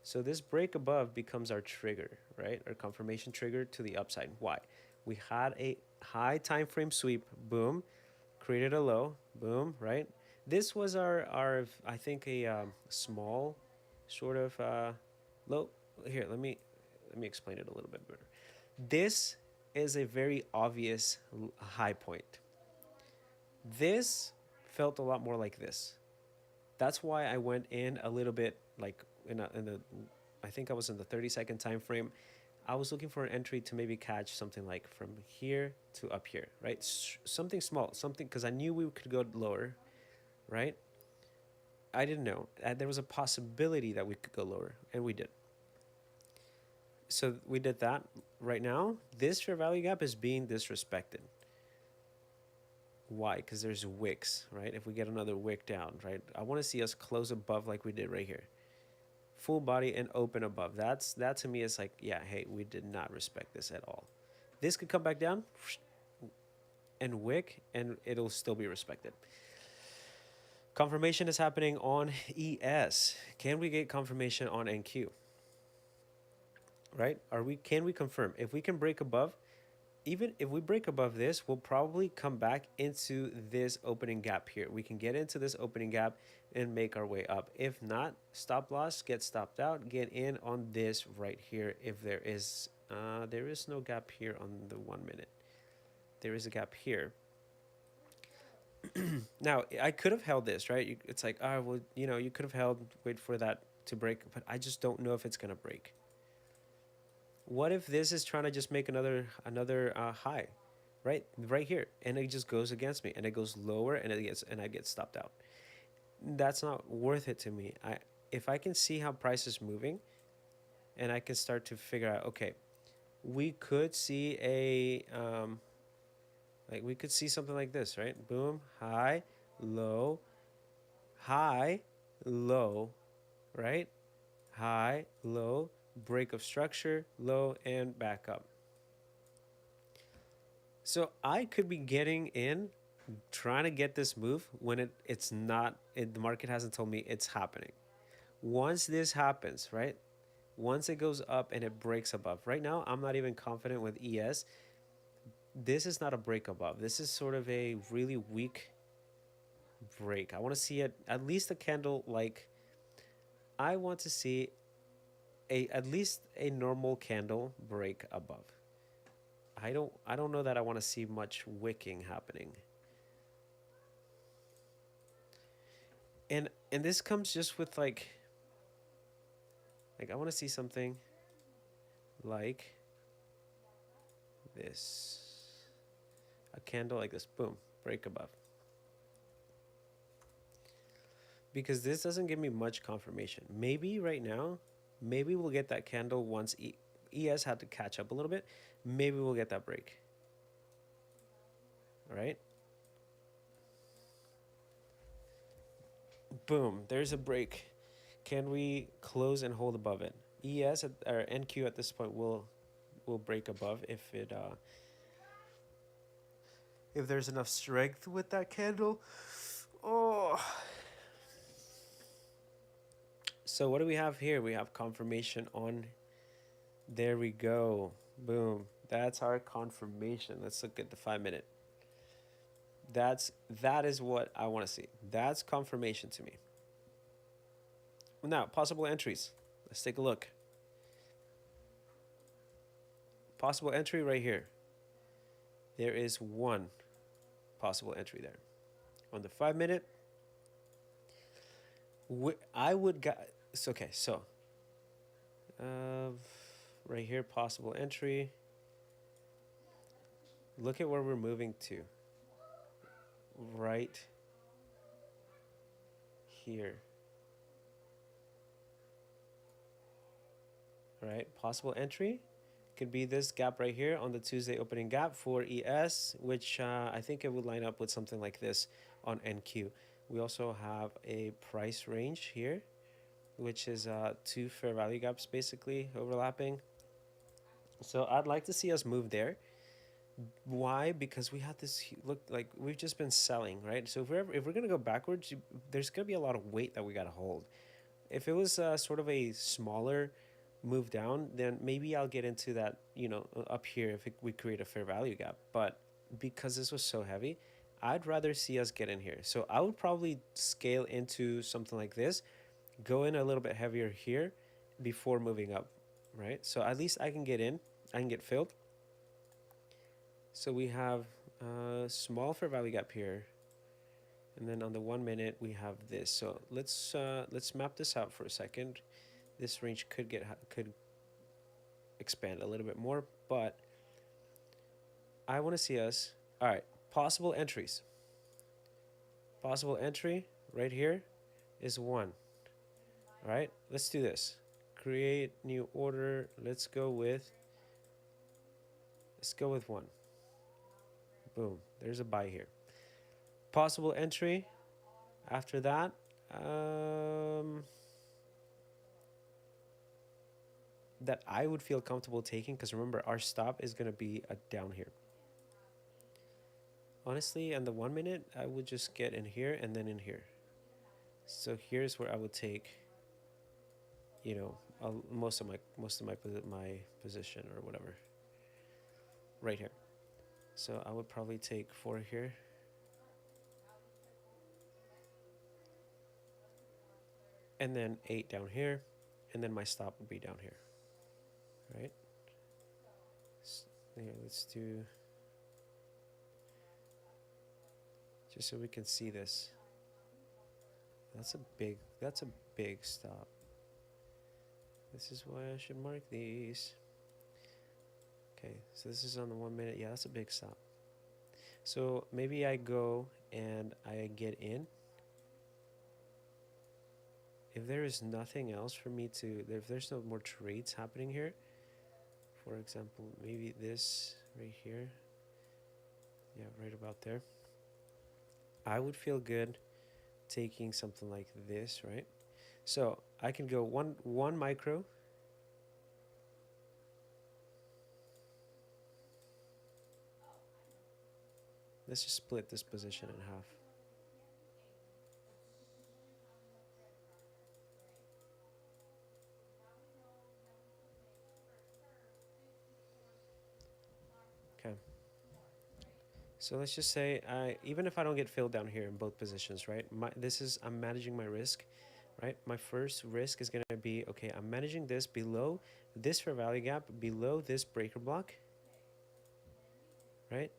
So this break above becomes our trigger, right? Our confirmation trigger to the upside. Why? We had a high time frame sweep, boom, created a low, boom, right? This was our I think a small sort of low. Here, let me explain it a little bit better. This is a very obvious high point. This felt a lot more like this. That's why I went in a little bit like in the I think I was in the 30-second time frame. I was looking for an entry to maybe catch something like from here to up here, right? Something small, something, because I knew we could go lower, right? I didn't know. There was a possibility that we could go lower, and we did. So we did that. Right now, this fair value gap is being disrespected. Why? Because there's wicks, right? If we get another wick down, right? I want to see us close above like we did right here. Full body and open above. That to me is like, yeah, hey, we did not respect this at all. This could come back down and wick, and it'll still be respected. Confirmation is happening on ES. Can we get confirmation on NQ? Right? Can we confirm? If we can break above, even if we break above this, we'll probably come back into this opening gap here. We can get into this opening gap and make our way up. If not, stop loss, get stopped out, get in on this right here. If there is no gap here on the 1 minute. There is a gap here. Now, I could have held this, right? It's like, well, you could have held, wait for that to break, but I just don't know if it's going to break. What if this is trying to just make another high, right here, and it just goes against me, and it goes lower, and I get stopped out? That's not worth it to me. If I can see how price is moving, and I can start to figure out, okay, we could see we could see something like this, right? Boom, high, low, high, low, right? High, low, break of structure, low, and back up. So I could be getting in, trying to get this move when it's not, the market hasn't told me it's happening. Once this happens, right? Once it goes up and it breaks above. Right now, I'm not even confident with ES. This is not a break above. This is sort of a really weak break. I want to see it, at least a candle like, I want to see at least a normal candle break above. I don't know that I want to see much wicking happening. And this comes just with like I want to see something like this. A candle like this, boom, break above. Because this doesn't give me much confirmation. Maybe right now, maybe we'll get that candle once ES had to catch up a little bit. Maybe we'll get that break. All right. Boom, there's a break. Can we close and hold above it? ES or NQ at this point will break above if there's enough strength with that candle. Oh. So what do we have here? We have confirmation on. There we go. Boom. That's our confirmation. Let's look at the 5-minute. That is what I want to see. That's confirmation to me. Now, possible entries. Let's take a look. Possible entry right here. There is one possible entry there. On the 5-minute, I would okay, so right here, possible entry. Look at where we're moving to. Right here. Right, possible entry could be this gap right here on the Tuesday opening gap for ES, which I think it would line up with something like this on NQ. We also have a price range here, which is two fair value gaps basically overlapping. So I'd like to see us move there. Why? Because we have this look like we've just been selling, right? So if we're gonna go backwards, there's gonna be a lot of weight that we gotta hold. If it was sort of a smaller move down, then maybe I'll get into that, up here if we create a fair value gap. But because this was so heavy, I'd rather see us get in here. So I would probably scale into something like this, go in a little bit heavier here before moving up, right? So at least I can get in, I can get filled. So we have a small fair value gap here. And then on the 1-minute, we have this. So let's map this out for a second. This range could expand a little bit more, but I want to see us. All right, possible entries. Possible entry right here is 1. All right, let's do this. Create new order. Let's go with 1. Boom, there's a buy here. Possible entry after that. That I would feel comfortable taking, because remember, our stop is going to be down here. Honestly, on the 1-minute, I would just get in here and then in here. So here's where I would take, most of my position or whatever. Right here. So I would probably take 4 here. And then 8 down here. And then my stop would be down here. Right? Here, let's do, just so we can see this. That's a big stop. This is why I should mark these. Okay, so this is on the 1-minute. Yeah, that's a big stop. So maybe I go and I get in. If there is nothing else for me to, if there's no more trades happening here, for example, maybe this right here. Yeah, right about there. I would feel good taking something like this, right? So I can go one micro. Let's just split this position in half. Okay. So let's just say even if I don't get filled down here in both positions, right? I'm managing my risk, right? My first risk is going to be, okay, I'm managing this below this fair value gap, below this breaker block, right?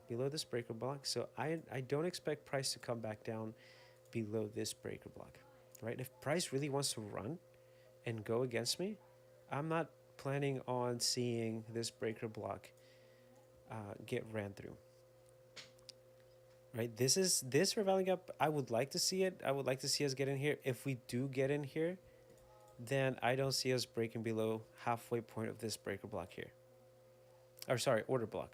Below this breaker block. So I don't expect price to come back down below this breaker block, right? If price really wants to run and go against me, I'm not planning on seeing this breaker block get ran through. Right, this fair value gap. I would like to see it. I would like to see us get in here. If we do get in here, then I don't see us breaking below halfway point of this breaker block here. Or sorry, order block.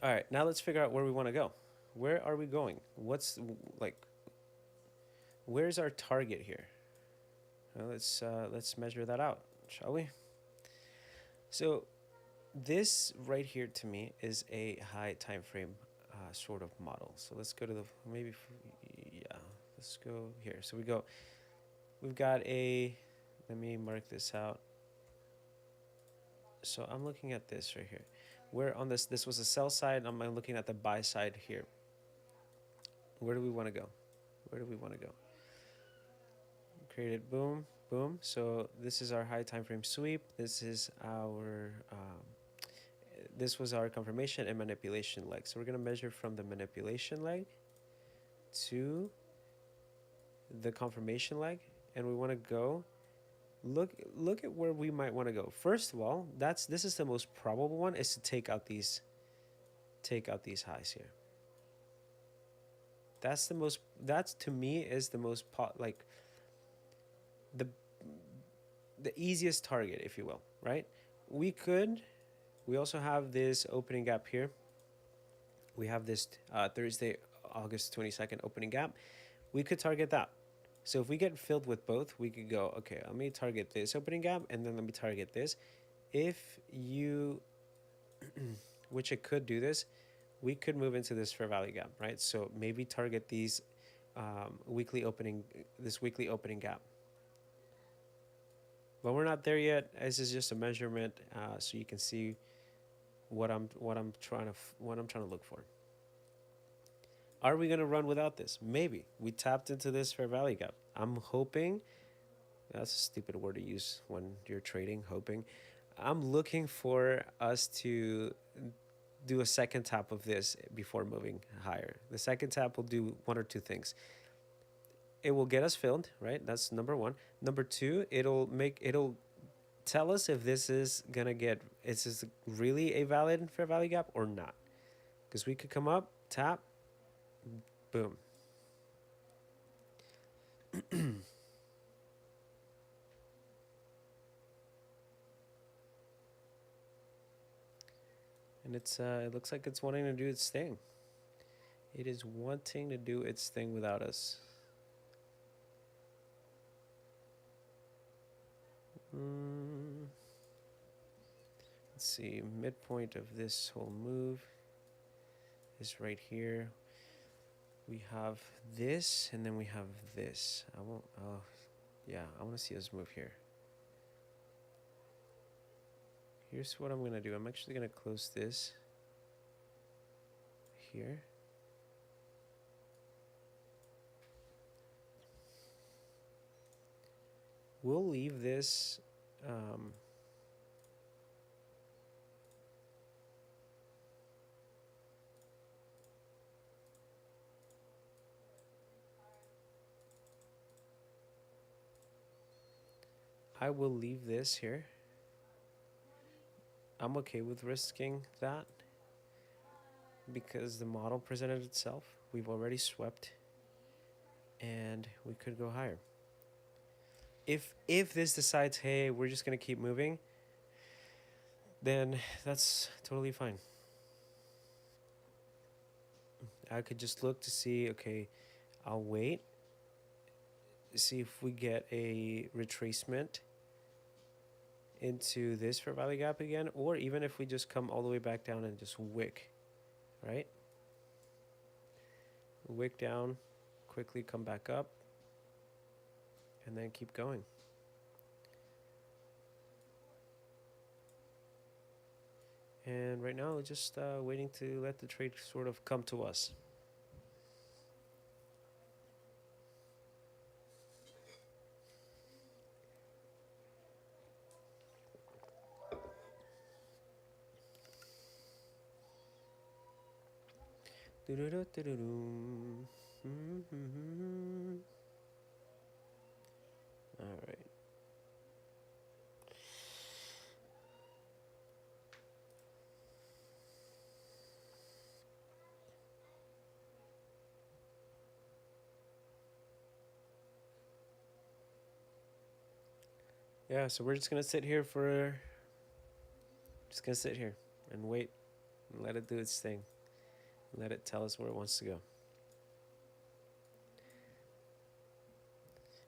All right, now let's figure out where we want to go. Where are we going? Where's our target here? Well, let's measure that out, shall we? So this right here to me is a high time frame sort of model. So let's go to let's go here. So we've got let me mark this out. So I'm looking at this right here. Where on this was the sell side, I'm looking at the buy side here. Where do we want to go? Created, boom, boom. So this is our high time frame sweep. This is our this was our confirmation and manipulation leg. So we're going to measure from the manipulation leg to the confirmation leg, and we want to go look at where we might want to go. First of all, this is the most probable one, is to take out these highs here. That's to me is the most the easiest target, if you will, right? We also have this opening gap here. We have this Thursday, August 22nd opening gap. We could target that. So if we get filled with both, we could go, okay, let me target this opening gap, and then let me target this. If you, which it could do this, we could move into this fair value gap, right? So maybe target these weekly opening gap. But we're not there yet. This is just a measurement, so you can see what I'm trying to look for. Are we going to run without this? Maybe. We tapped into this fair value gap. I'm hoping. That's a stupid word to use when you're trading, hoping. I'm looking for us to do a second tap of this before moving higher. The second tap will do one or two things. It will get us filled, right? That's number one. Number two, it'll tell us if this is really a valid fair value gap or not. Because we could come up, tap, boom. And it looks like it's wanting to do its thing. It is wanting to do its thing without us. Let's see, midpoint of this whole move is right here. We have this, and then we have this. I want to see us move here. Here's what I'm gonna do. I'm actually gonna close this here. We'll leave this I will leave this here. I'm okay with risking that because the model presented itself. We've already swept and we could go higher. If this decides, hey, we're just gonna keep moving, then that's totally fine. I could just look to see, okay, I'll wait, see if we get a retracement into this fair value gap again, or even if we just come all the way back down and just wick, right? Wick down, quickly come back up, and then keep going. And right now, just waiting to let the trade sort of come to us. All right. Yeah, so we're just gonna sit here just gonna sit here and wait and let it do its thing. Let it tell us where it wants to go.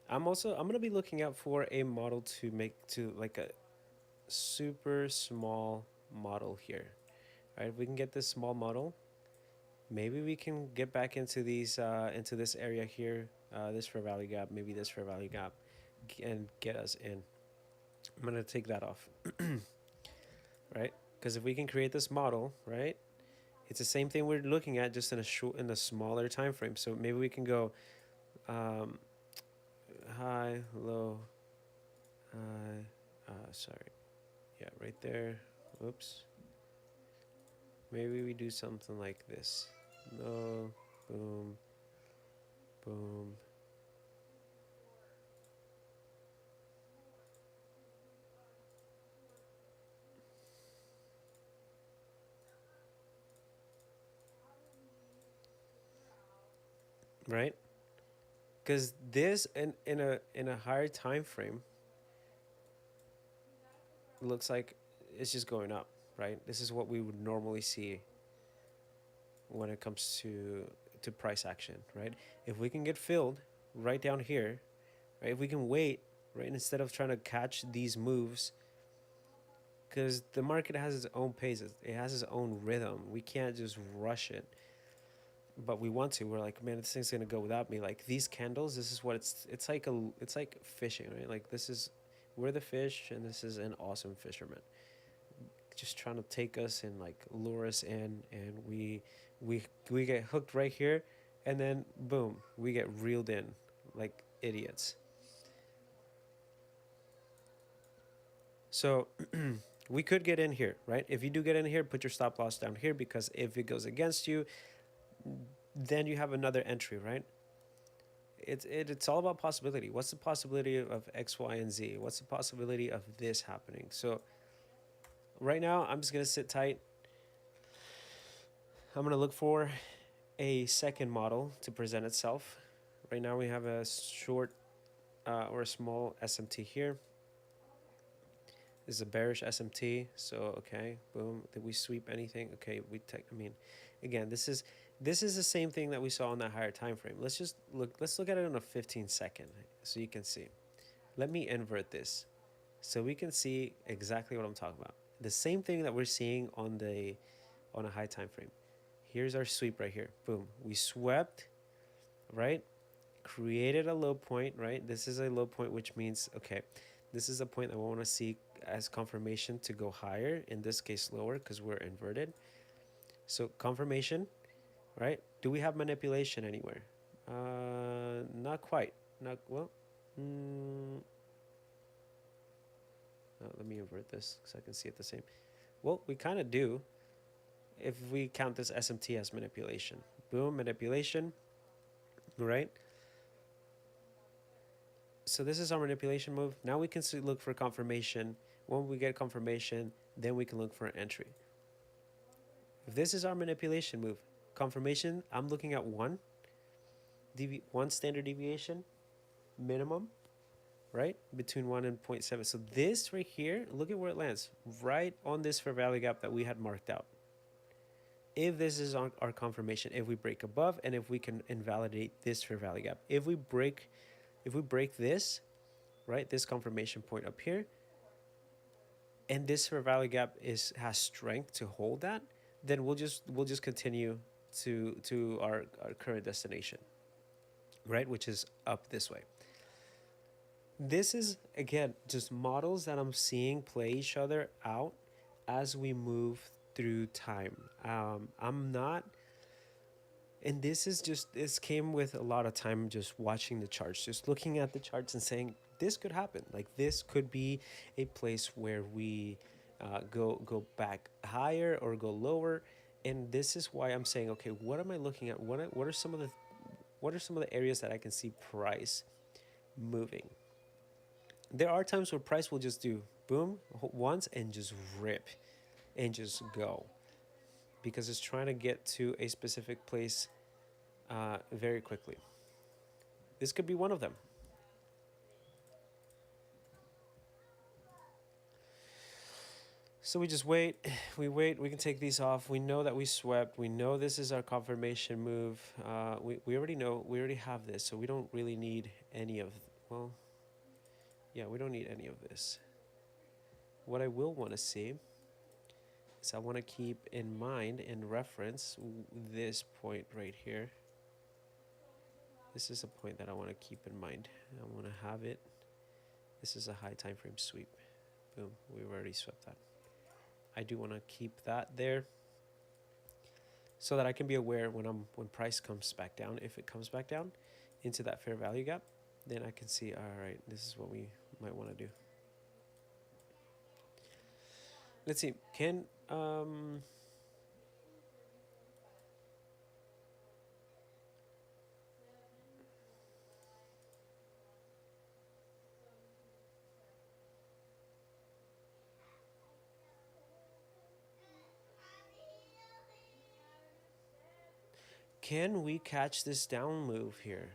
I'm gonna be looking out for a model to make to like a super small model here. All right, if we can get this small model, maybe we can get back into these into this area here, this fair value gap, maybe this fair value gap, and get us in. I'm gonna take that off, right? Because if we can create this model, right, it's the same thing we're looking at, just in a smaller time frame. So maybe we can go um, high, low, high. Sorry, yeah, right there. Oops. Maybe we do something like this. No, boom, boom. Right? Because this in a higher time frame looks like it's just going up, right? This is what we would normally see when it comes to price action, right? If we can get filled right down here, right? If we can wait, right, instead of trying to catch these moves, because the market has its own pace, it has its own rhythm. We can't just rush it, but we want to. We're like, man, this thing's gonna go without me. Like these candles, this is what it's like fishing, right? Like this is we're the fish, and this is an awesome fisherman, just trying to take us and like lure us in, and we get hooked right here, and then boom, we get reeled in like idiots. So we could get in here, right? If you do get in here, put your stop loss down here, because if it goes against you, then you have another entry, right? It's all about possibility. What's the possibility of X, Y, and Z? What's the possibility of this happening? So right now, I'm just gonna sit tight. I'm gonna look for a second model to present itself. Right now, we have a short or a small SMT here. This is a bearish SMT. So okay, boom. Did we sweep anything? Okay, we take. I mean, again, this is the same thing that we saw on that higher time frame. Let's look at it on a 15-second so you can see. Let me invert this so we can see exactly what I'm talking about. The same thing that we're seeing on a high time frame. Here's our sweep right here. Boom. We swept, right? Created a low point, right? This is a low point, which means, okay, this is a point that we want to see as confirmation to go higher, in this case lower, because we're inverted. So confirmation, right? Do we have manipulation anywhere? Not quite. Not well. Let me invert this so I can see it the same. Well, we kind of do if we count this SMT as manipulation. Boom, manipulation, right? So this is our manipulation move. Now we can look for confirmation. When we get confirmation, then we can look for an entry. If this is our manipulation move, confirmation, I'm looking at one standard deviation minimum, right? Between 1 and 0.7. So this right here, look at where it lands, right on this fair value gap that we had marked out. If this is on our confirmation, if we break above, and if we can invalidate this fair value gap, if we break this, right, this confirmation point up here, and this fair value gap has strength to hold that, then we'll just continue to our current destination, right, which is up this way. This is, again, just models that I'm seeing play each other out as we move through time. I'm not, and this came with a lot of time just watching the charts, just looking at the charts and saying, this could happen. Like, this could be a place where we go back higher or go lower. And this is why I'm saying, okay, what am I looking at? What are some of the areas that I can see price moving? There are times where price will just do boom once and just rip and just go, because it's trying to get to a specific place very quickly. This could be one of them. So we just wait, we can take these off. We know that we swept. We know this is our confirmation move. We already know, we already have this, so we don't really need any of, well, yeah, we don't need any of this. What I will want to see is I want to keep in mind and reference this point right here. This is a point that I want to keep in mind. I want to have it. This is a high time frame sweep. Boom, we've already swept that. I do want to keep that there so that I can be aware when price comes back down, if it comes back down into that fair value gap, then I can see, all right, this is what we might want to do. Let's see, can we catch this down move here?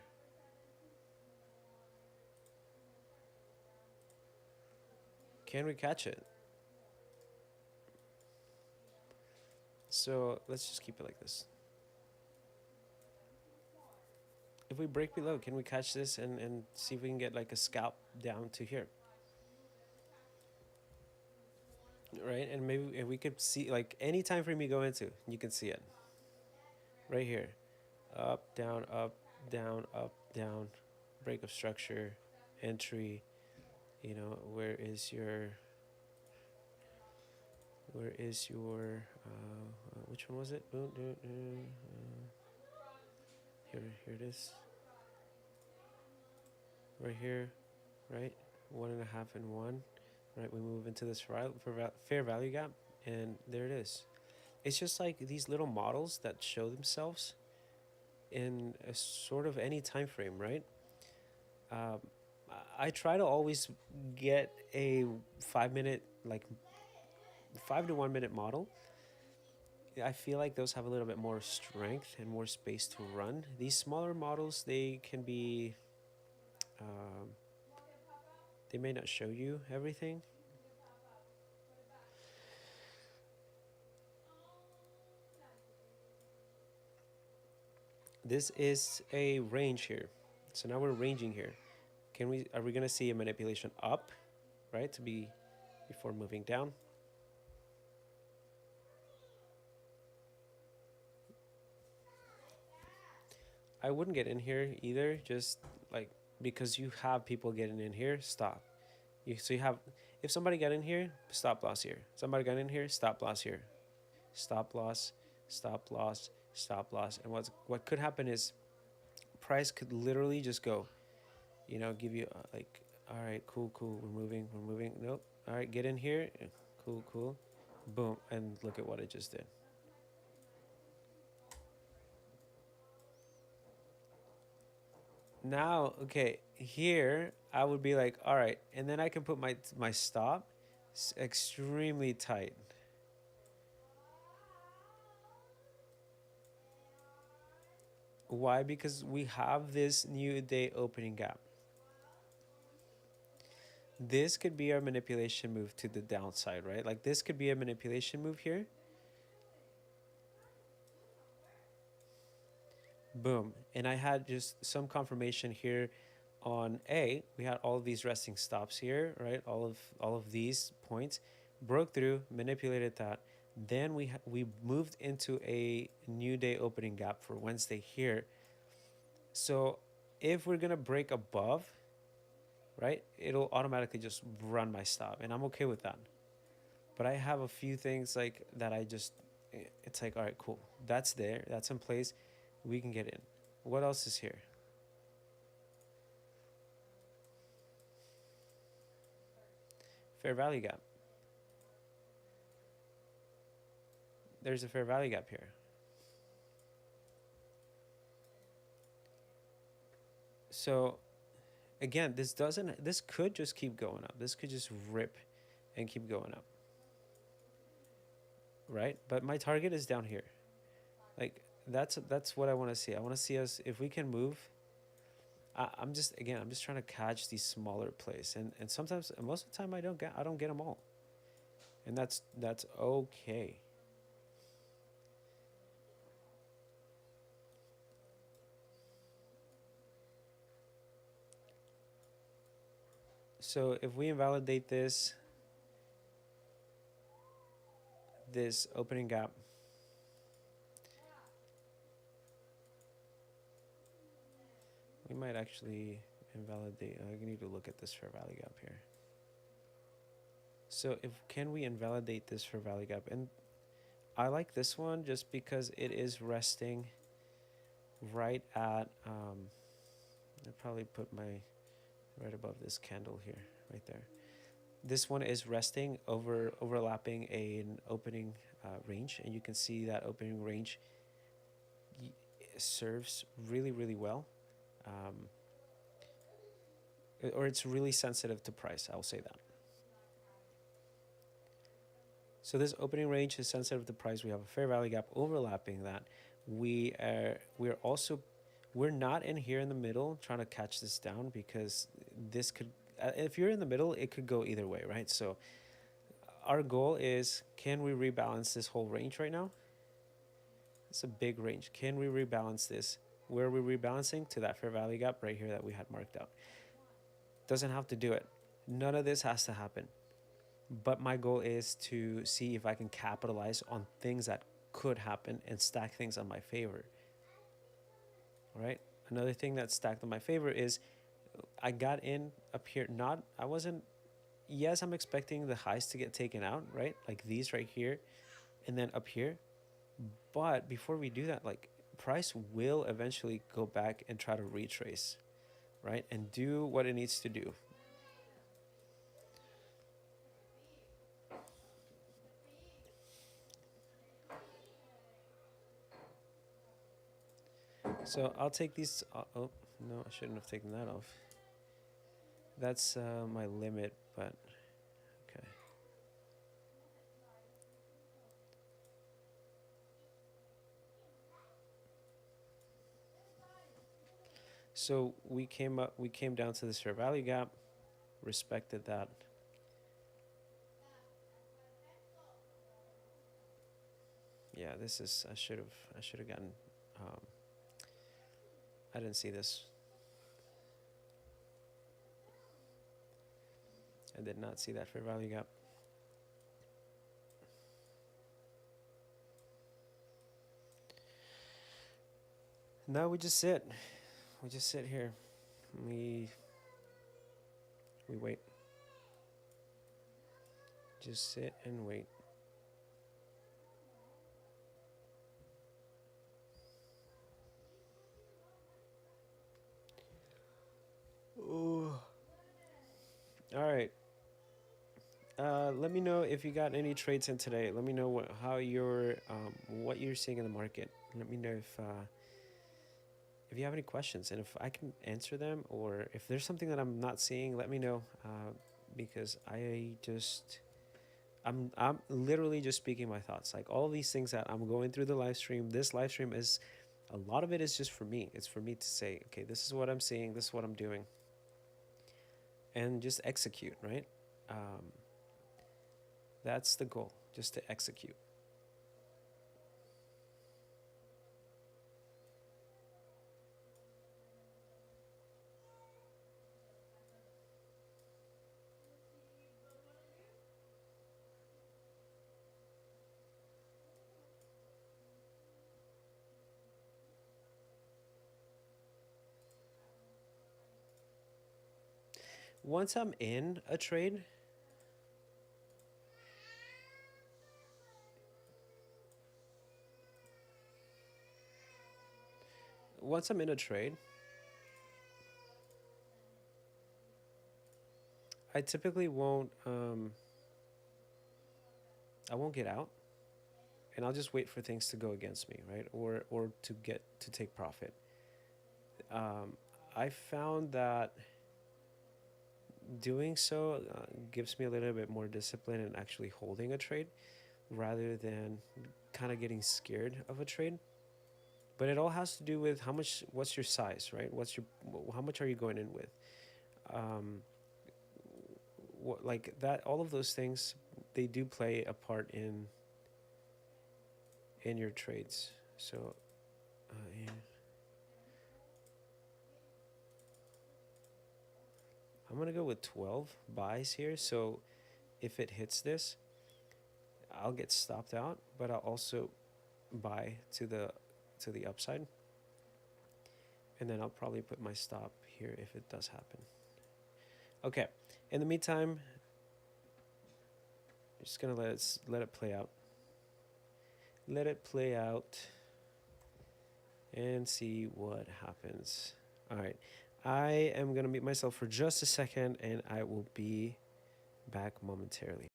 Can we catch it? So let's just keep it like this. If we break below, can we catch this and see if we can get like a scalp down to here? Right, and maybe if we could see, like, any time frame you go into, you can see it. Right here. Up, down, break of structure, entry, you know, where is your, which one was it? Here it is. Right here, right? 1.5 and 1, right? We move into this fair value gap, and there it is. It's just like these little models that show themselves in a sort of any time frame, right? I try to always get a 5-minute, like 5 to 1 minute model. I feel like those have a little bit more strength and more space to run. These smaller models, they can be, they may not show you everything. This is a range here. So now we're ranging here. Are we gonna see a manipulation up, right? Before moving down. I wouldn't get in here either, just like, because you have people getting in here, stop. So you have, if somebody got in here, stop loss here. Somebody got in here, stop loss here. Stop loss, stop loss, stop loss. And what could happen is price could literally just go, you know, give you like, all right, cool, we're moving. Nope. All right, get in here. Cool. Boom. And look at what it just did. Now, okay, here I would be like, all right, and then I can put my stop extremely tight. Why? Because we have this new day opening gap. This could be our manipulation move to the downside, right? Like this could be a manipulation move here. Boom. And I had just some confirmation here on A. We had all of these resting stops here, right? All of these points broke through, manipulated that. Then we moved into a new day opening gap for Wednesday here. So if we're gonna break above, right, it'll automatically just run my stop, and I'm okay with that. But I have a few things like that. It's like, all right, cool. That's there. That's in place. We can get in. What else is here? Fair value gap. There's a fair value gap here. So again, this could just keep going up. This could just rip and keep going up. Right? But my target is down here. Like that's what I want to see. I want to see us if we can move. I'm just trying to catch these smaller plays, and sometimes, and most of the time, I don't get them all, and that's okay. So if we invalidate this opening gap, we might actually invalidate. I need to look at this fair value gap here. So if can we invalidate this fair value gap? And I like this one just because it is resting right at. I'll probably put my right above this candle here, right there. This one is resting overlapping an opening range, and you can see that opening range serves really well. Um, or it's really sensitive to price, I'll say that. So this opening range is sensitive to price. We have a fair value gap overlapping that. We're not in here in the middle trying to catch this down, because this could, if you're in the middle, it could go either way, right? So our goal is, can we rebalance this whole range right now? It's a big range. Can we rebalance this? Where are we rebalancing? To that fair value gap right here that we had marked out. Doesn't have to do it. None of this has to happen. But my goal is to see if I can capitalize on things that could happen and stack things on my favor. All right. Another thing that's stacked on my favor is I got in up here. Yes, I'm expecting the highs to get taken out, right? Like these right here and then up here. But before we do that, like price will eventually go back and try to retrace, right? And do what it needs to do. So I'll take these. Oh, no, I shouldn't have taken that off. That's my limit, but okay. So we came down to this fair value gap, respected that. Yeah, this is, I should have gotten, I didn't see this. I did not see that fair value gap. Now we just sit. We just sit here. We wait. Just sit and wait. Ooh. All right. Let me know if you got any trades in today. Let me know what you're seeing in the market. Let me know if you have any questions, and if I can answer them, or if there's something that I'm not seeing, let me know. Because I'm literally just speaking my thoughts. Like all these things that I'm going through the live stream. This live stream is, a lot of it is just for me. It's for me to say, okay, this is what I'm seeing. This is what I'm doing. and just execute, right? Um, that's the goal, just to execute. Once I'm in a trade, once I'm in a trade, I typically won't I won't get out, and I'll just wait for things to go against me, right? Or to get to take profit. Um, I found that doing so gives me a little bit more discipline in actually holding a trade rather than kind of getting scared of a trade. But it all has to do with how much, what's your size, right? How much are you going in with? Um, like that, all of those things, they do play a part in your trades. So, yeah. I'm gonna go with 12 buys here. So if it hits this, I'll get stopped out, but I'll also buy to the upside, and then I'll probably put my stop here if it does happen. Okay. In the meantime, I'm just gonna let it play out. Let it play out and see what happens. All right. I am gonna mute myself for just a second, and I will be back momentarily.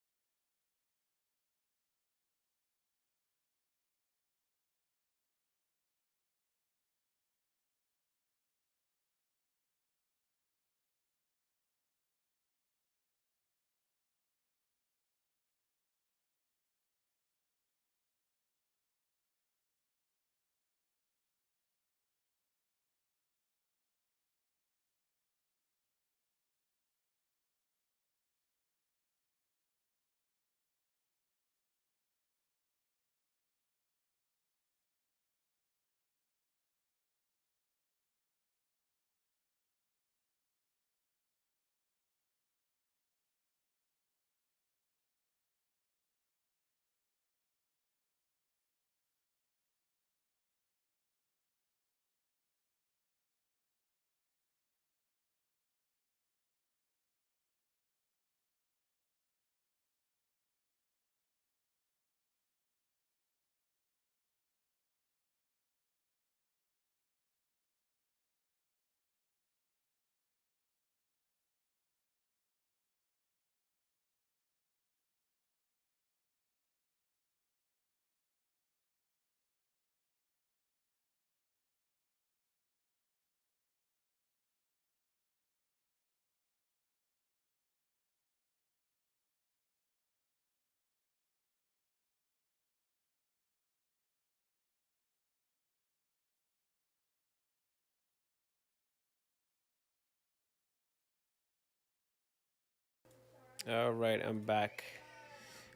All right, I'm back.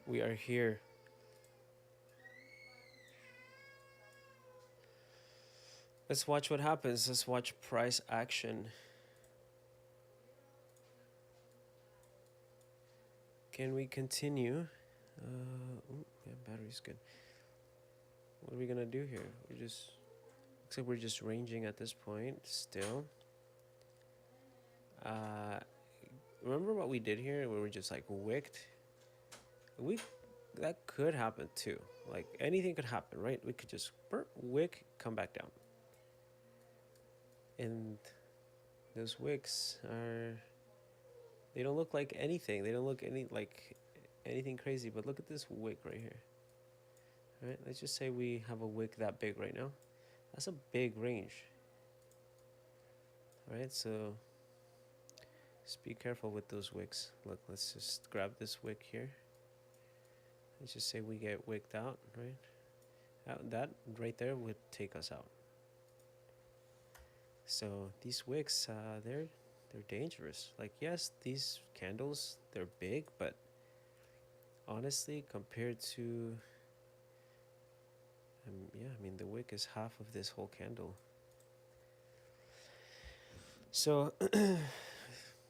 We are here. Let's watch what happens. Let's watch price action. Can we continue? Yeah, battery's good. What are we gonna do here? Looks like we're just ranging at this point still. Uh, remember what we did here? We were just like wicked. We that could happen too. Like anything could happen, right? We could just wick, come back down, and those wicks are. They don't look like anything. They don't look anything crazy. But look at this wick right here. All right, let's just say we have a wick that big right now. That's a big range. All right, so just be careful with those wicks. Look, let's just grab this wick here. Let's just say we get wicked out, right? That right there would take us out. So these wicks, they're dangerous. Like, yes, these candles, they're big, but honestly, compared to, yeah, I mean, the wick is half of this whole candle. So,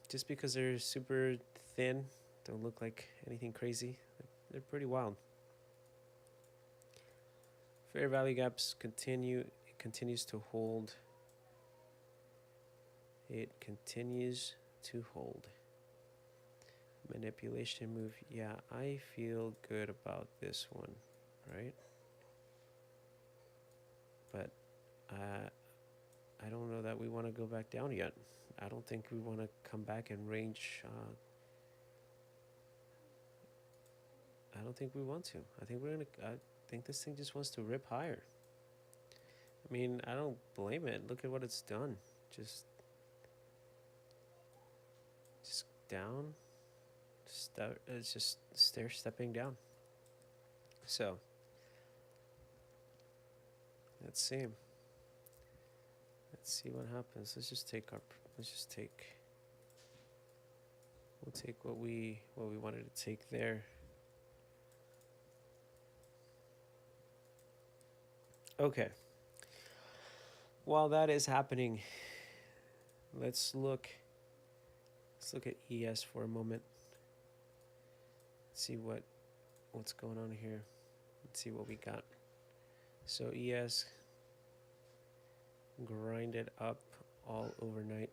just because they're super thin, don't look like anything crazy, they're pretty wild. Fair value gaps continue. It continues to hold. It continues to hold. Manipulation move. Yeah, I feel good about this one, right? But I don't know that we want to go back down yet. I don't think we want to come back and range. I don't think we want to. I think we're gonna. I think this thing just wants to rip higher. I mean, I don't blame it. Look at what it's done. Just down. It's just stair stepping down. So let's see. Let's see what happens. Let's just take our. Let's just take. We'll take what we wanted to take there. Okay. While that is happening, let's look at ES for a moment. See what's going on here. Let's see what we got. So ES grinded up all overnight.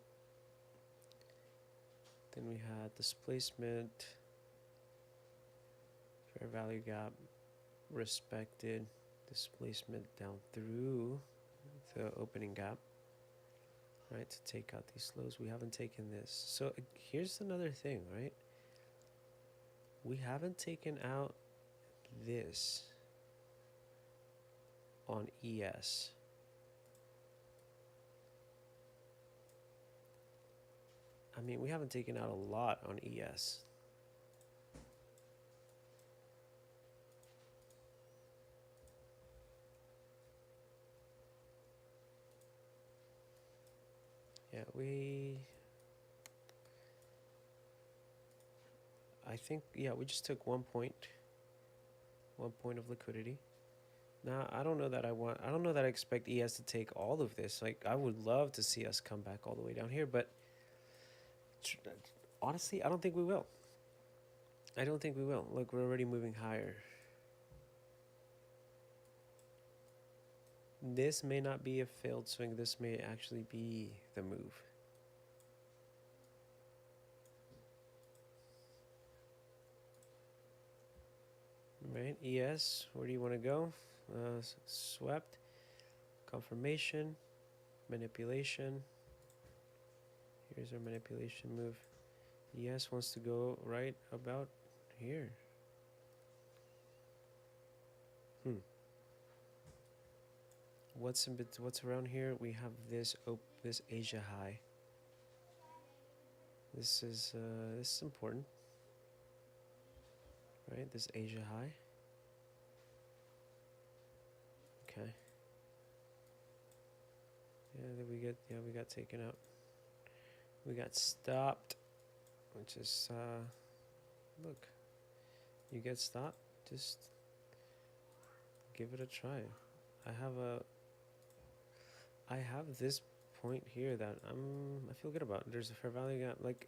Then we had displacement, fair value gap, respected, displacement down through the opening gap, right, to take out these lows. We haven't taken this. So here's another thing, right? We haven't taken out this on ES. I mean, we haven't taken out a lot on ES. Yeah, I think, yeah, we just took 1 point of liquidity. Now, I don't know that I expect ES to take all of this. Like, I would love to see us come back all the way down here, but honestly, I don't think we will. Look, we're already moving higher. This may not be a failed swing. This may actually be the move. Right, ES, where do you want to go? Swept, confirmation, manipulation. Here's our manipulation move. ES wants to go right about here. What's around here? We have this Asia high. This is important, right? This Asia high. Okay. Yeah, we got taken out. We got stopped, which is look. You get stopped, just give it a try. I have this point here that I feel good about. There's a fair value gap. Like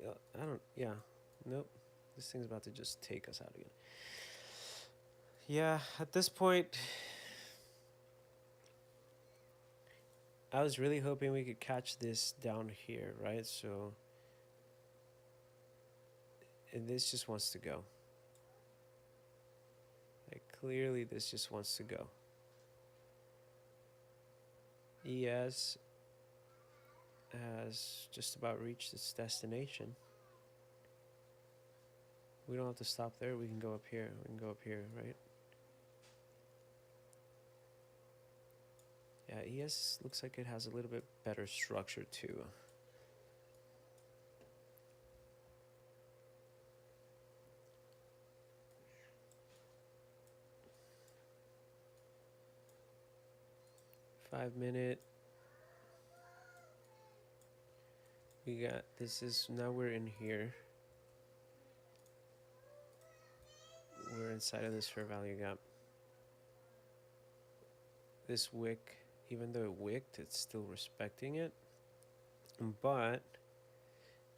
nope. This thing's about to just take us out again. Yeah, at this point, I was really hoping we could catch this down here, right? So, and this just wants to go. Like, clearly this just wants to go. ES has just about reached its destination. We don't have to stop there. We can go up here. Right? Yeah, ES looks like it has a little bit better structure too. Five minute. We got, this is, now we're in here. We're inside of this fair value gap. This wick, even though it wicked, it's still respecting it. But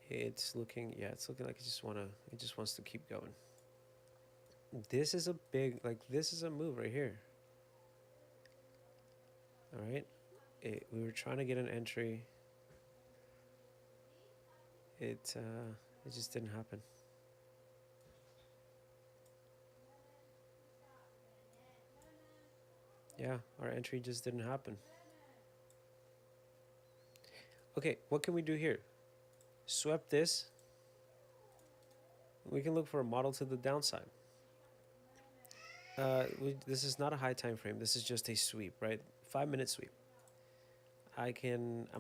it's looking, yeah, it's looking like it just wants to keep going. This is a big, like, this is a move right here. All right, we were trying to get an entry. It just didn't happen. Yeah, our entry just didn't happen. Okay, what can we do here? Swept this. We can look for a model to the downside. This is not a high time frame. This is just a sweep, right? 5-minute sweep. I'm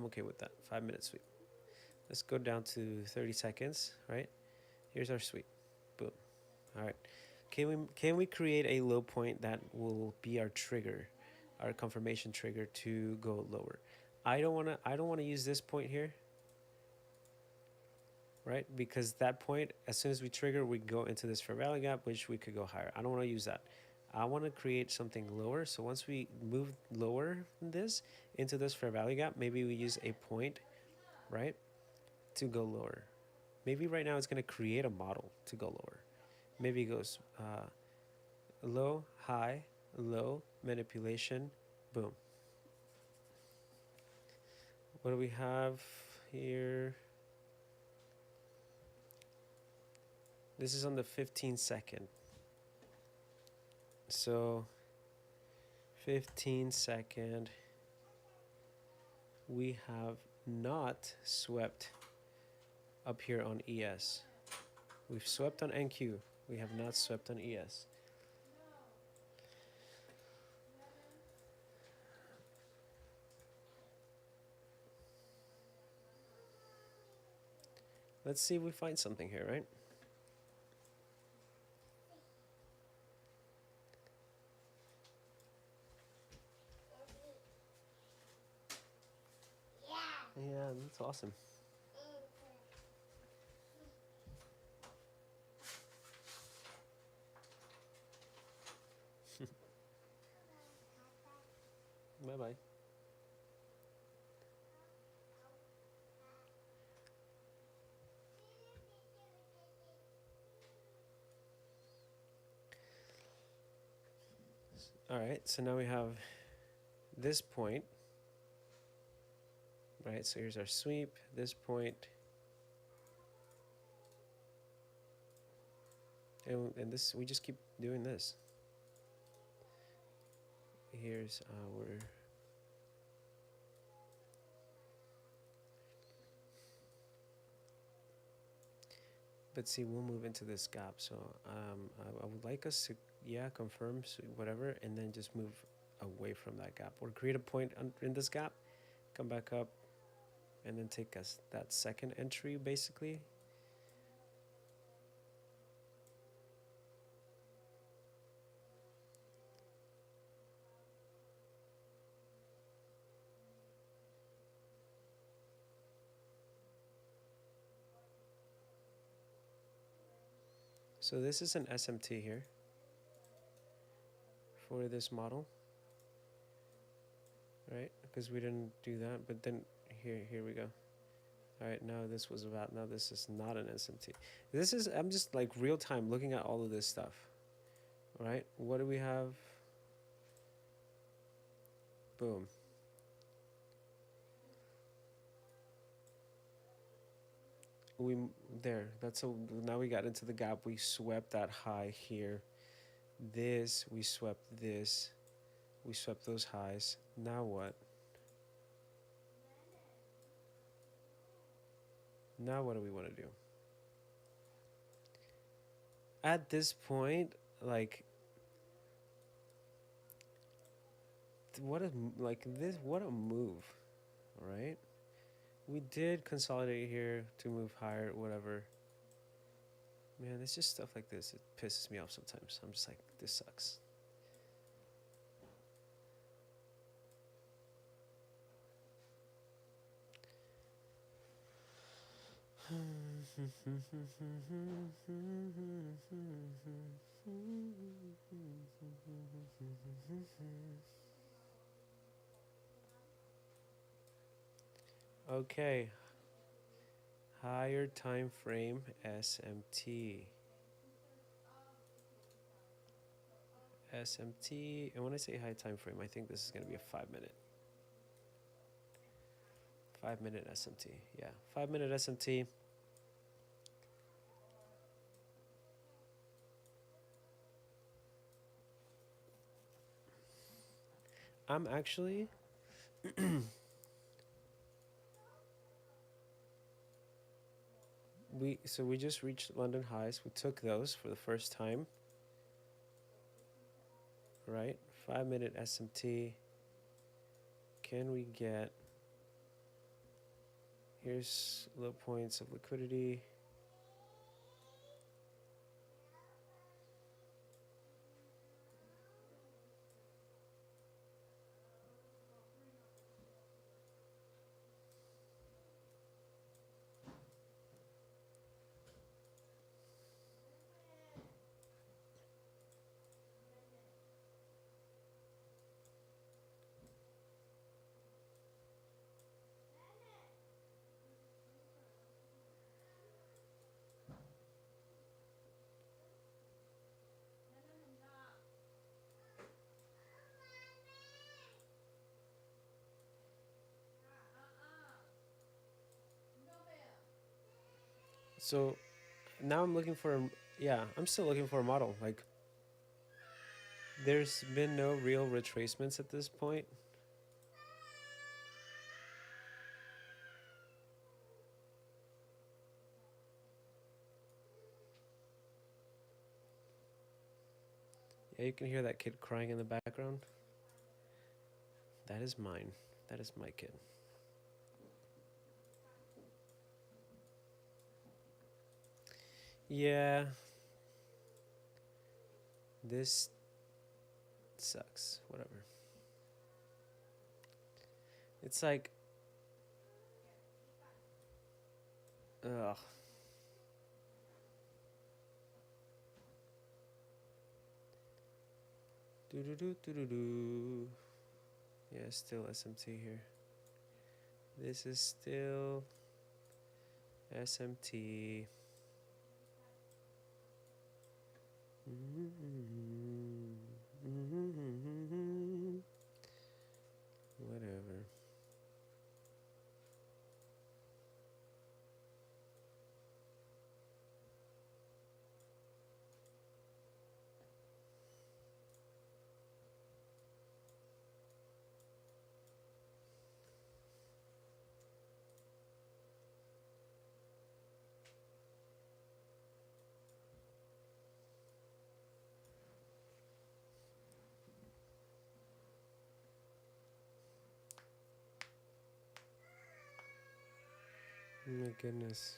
okay with that. 5-minute sweep. Let's go down to 30 seconds, right? Here's our sweep. Boom. All right. Can we create a low point that will be our trigger, our confirmation trigger to go lower? I don't want to use this point here. Right? Because that point, as soon as we trigger, we go into this fair value gap, which we could go higher. I don't want to use that. I want to create something lower. So once we move lower than this into this fair value gap, maybe we use a point, right, to go lower. Maybe right now it's going to create a model to go lower. Maybe it goes low, high, low, manipulation, boom. What do we have here? This is on the 15-second. So 15-second, we have not swept up here on ES. We've swept on NQ. We have not swept on ES. Let's see if we find something here, right? Yeah, that's awesome. Bye-bye. All right, so now we have this point, right? So here's our sweep, this point, and this, we just keep doing this. Here's our, but see, we'll move into this gap. So I would like us to, yeah, confirm, so whatever, and then just move away from that gap, or create a point in this gap, come back up, and then take us that second entry, basically. So this is an SMT here for this model, right? Because we didn't do that, but then here we go. All right, now this was about, now this is not an SMT. This is, I'm just like real time looking at all of this stuff, right? What do we have? Boom. We, there, that's a, now we got into the gap. We swept that high here. This, we swept this. We swept those highs. Now what? Now what do we want to do? At this point, like, what a, like this, what a move, right? We did consolidate here to move higher, whatever. Man, it's just stuff like this. It pisses me off sometimes. I'm just like, this sucks. Okay, higher time frame SMT. SMT, and when I say high time frame, I think this is going to be a 5 minute. 5 minute SMT. Yeah, 5 minute SMT. I'm actually we just reached London highs. We took those for the first time, right? 5 minute SMT. Can we get, here's low points of liquidity. So now I'm looking for, yeah, I'm still looking for a model. Like, there's been no real retracements at this point. Yeah, you can hear that kid crying in the background. That is mine. That is my kid. Yeah, this sucks. Whatever. It's like, ugh. Do do do do do do. Yeah, still SMT here. This is still SMT. Whatever. Oh my goodness.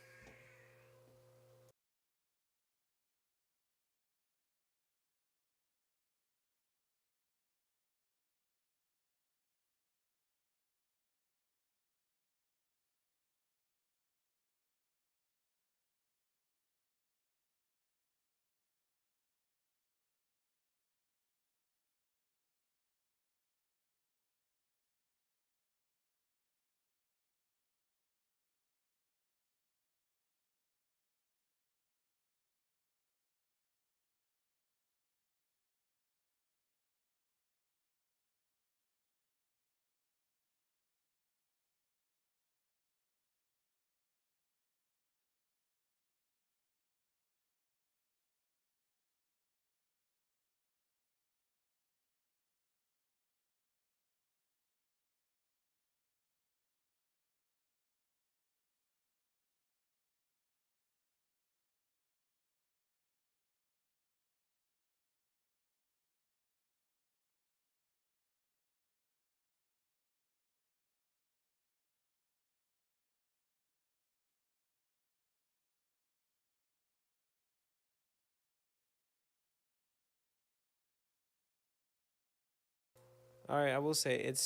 All right, I will say it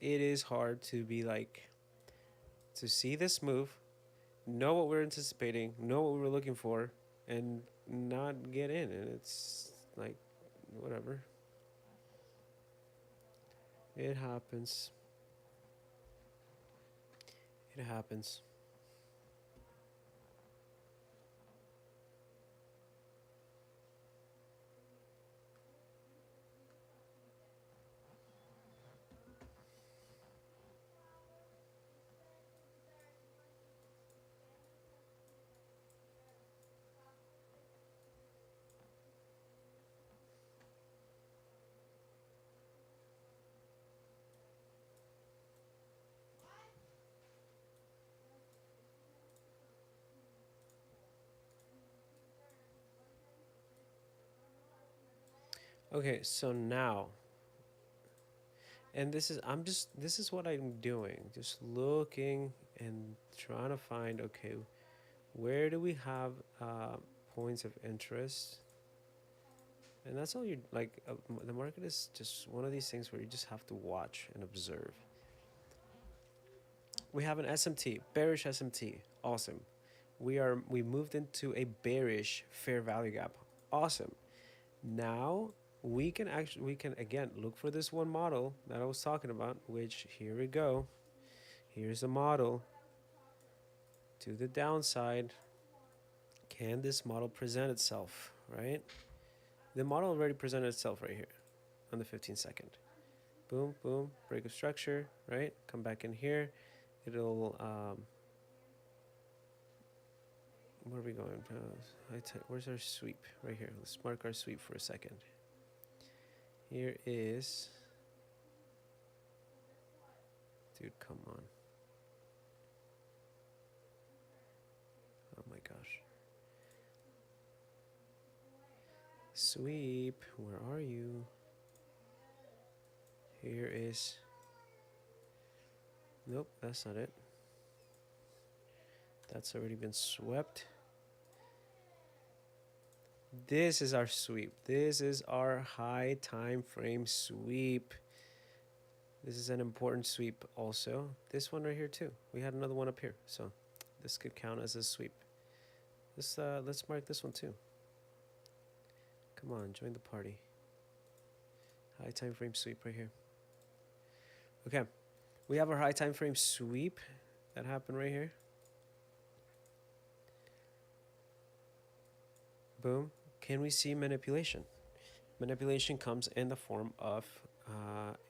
is hard to be like, to see this move know what we're anticipating, know what we were looking for, and not get in. And it's like, whatever. It happens. It happens. Okay, so now, and this is what I'm doing, just looking and trying to find, okay, where do we have points of interest? And that's all you like. The market is just one of these things where you just have to watch and observe. We have an SMT, bearish SMT. Awesome. We moved into a bearish fair value gap. Awesome. Now we can again look for this one model that I was talking about, which here we go. Here's the model to the downside. Can this model present itself, right? The model already presented itself right here on the 15-second. Boom, boom, break of structure, right? Come back in here. It'll, where are we going? Where's our sweep? Right here. Let's mark our sweep for a second. Here is, dude, come on. Oh my gosh. Sweep, where are you? Here is, nope, that's not it. That's already been swept. This is our sweep. This is our high time frame sweep. This is an important sweep also. This one right here too. We had another one up here, so this could count as a sweep. Let's mark this one too. Come on, join the party. High time frame sweep right here. Okay, we have our high time frame sweep that happened right here. Boom. Can we see manipulation? Manipulation comes in the form of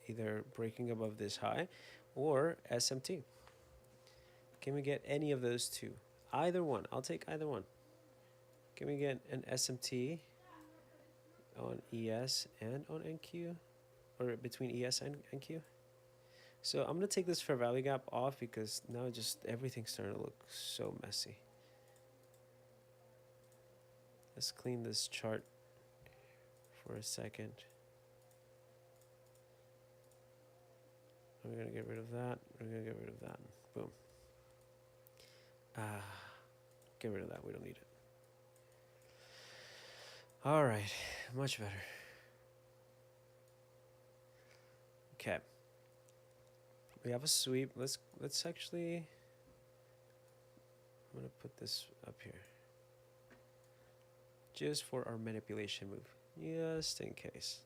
either breaking above this high or SMT. Can we get any of those two? Either one. I'll take either one. Can we get an SMT on ES and on NQ? Or between ES and NQ? So I'm going to take this fair value gap off because now just everything's starting to look so messy. Let's clean this chart for a second. We're going to get rid of that. We're going to get rid of that. Boom. Get rid of that. We don't need it. All right. Much better. Okay. We have a sweep. Let's actually, I'm going to put this up here. Just for our manipulation move, just in case.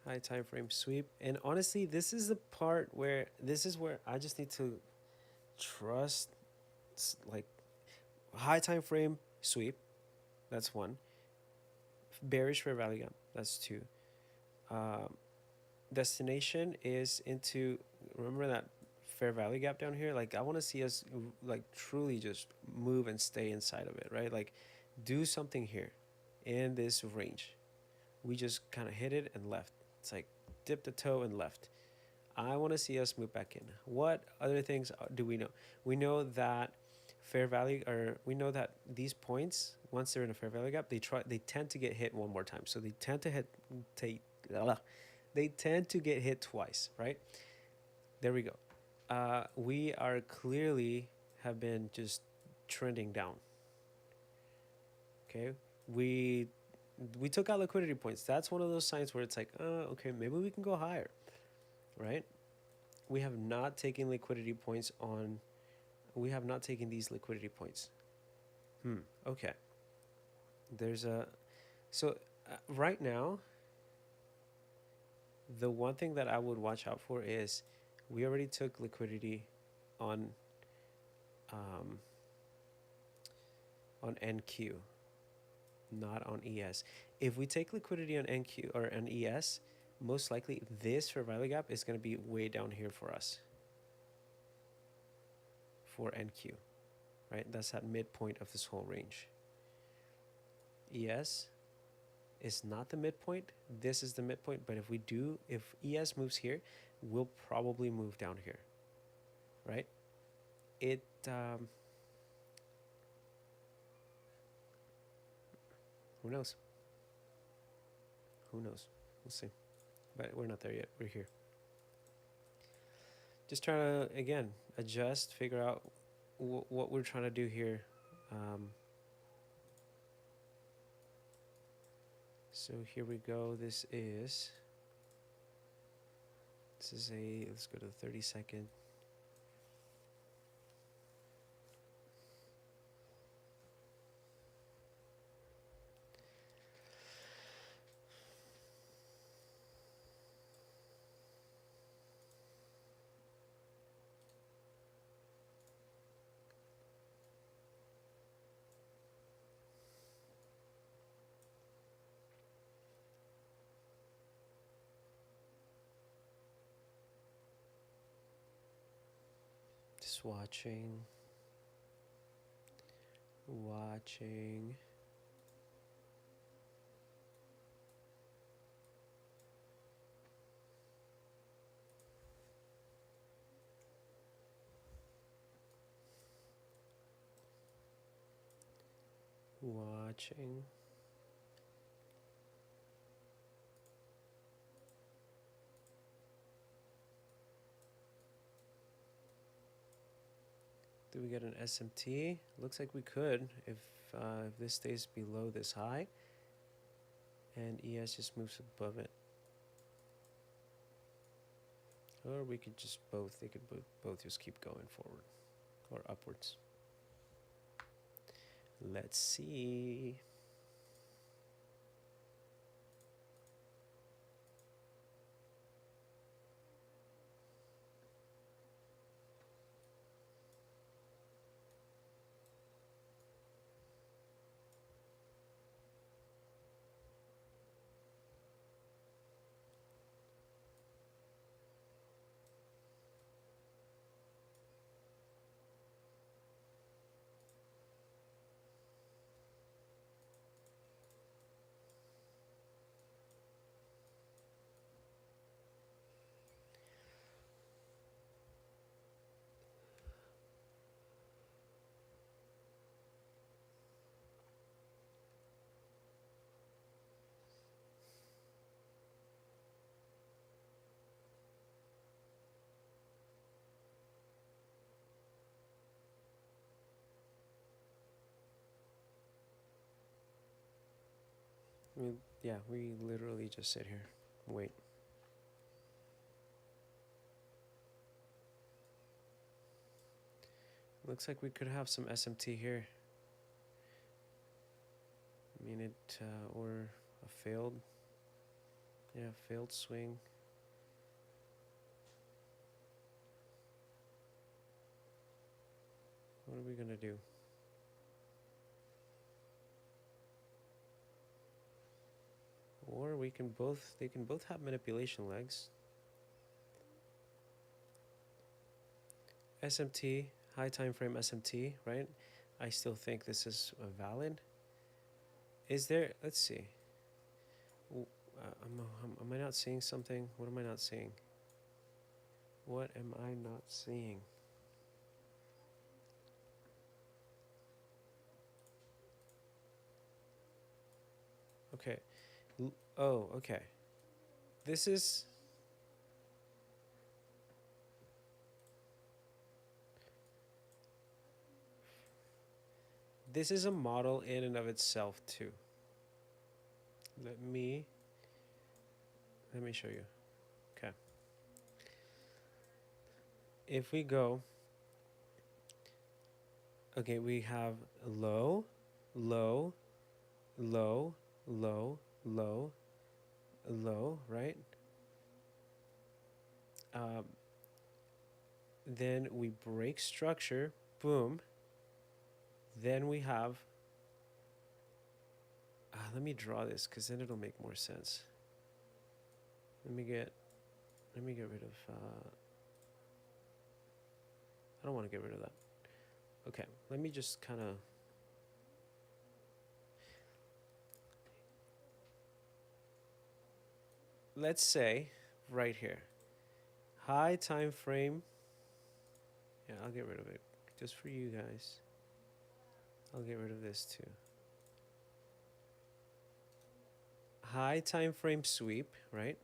High time frame sweep, and honestly, this is the part where I just need to trust, like, high time frame sweep. That's one. Bearish fair value gap. That's two. Destination is into, remember that fair value gap down here? Like, I want to see us like truly just move and stay inside of it, right? Like, do something here in this range. We just kind of hit it and left. It's like dip the toe and left. I want to see us move back in. What other things do we know? We know that fair value, or we know that these points, once they're in a fair value gap, they tend to get hit one more time. So they tend to get hit twice, right? There we go. We are clearly have been just trending down. Okay, we We took out liquidity points. That's one of those signs where it's like, okay, maybe we can go higher, right? We have not taken liquidity points on. We have not taken these liquidity points. Okay. There's a so right now the one thing that I would watch out for is we already took liquidity on um, on NQ, not on ES. If we take liquidity on NQ or on ES, most likely this fair value gap is going to be way down here for us for NQ, right? That's that midpoint of this whole range. ES is not the midpoint. This is the midpoint. But if ES moves here, we'll probably move down here, right? It who knows? Who knows? We'll see. But we're not there yet. We're here. Just trying to again adjust, figure out what we're trying to do here. So here we go. This is a, let's go to the 30-second. Just watching. Do we get an SMT? Looks like we could if this stays below this high and ES just moves above it. Or we could just both, they could both just keep going forward or upwards. Let's see. I mean, yeah, we literally just sit here, wait. Looks like we could have some SMT here. I mean it, or a failed swing. What are we gonna do? Or they can both have manipulation legs. SMT, high time frame SMT, right? I still think this is valid. Is there, let's see. Am I not seeing something? What am I not seeing? What am I not seeing? Okay. Oh, okay. This is a model in and of itself too. let me show you. Okay. If we go, okay, we have low, low, low, low, low, low, right? Um, then we break structure, boom. Then we have, let me draw this because then it'll make more sense. Let me get rid of, I don't want to get rid of that. Okay, let me just kind of, let's say right here, high time frame. Yeah, I'll get rid of it just for you guys. I'll get rid of this too. High time frame sweep, right?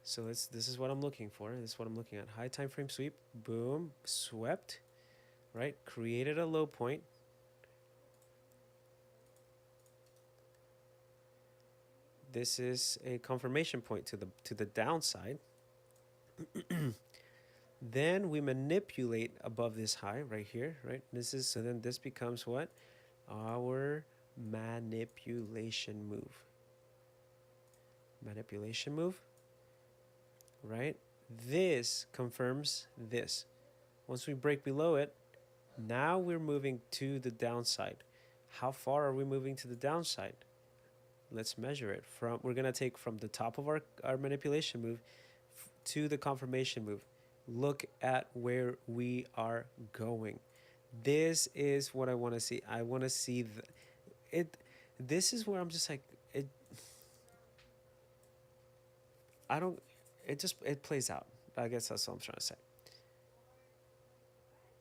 So this is what I'm looking for. This is what I'm looking at. High time frame sweep, boom, swept, right? Created a low point. This is a confirmation point to the downside. Then we manipulate above this high right here, right? This is, so then this becomes what? Our manipulation move. Manipulation move, right? This confirms this. Once we break below it, now we're moving to the downside. How far are we moving to the downside? Let's measure it. We're gonna take from the top of our manipulation move to the confirmation move. Look at where we are going. This is what I want to see. I want to see it. This is where I'm just like it. I don't. It plays out. I guess that's what I'm trying to say.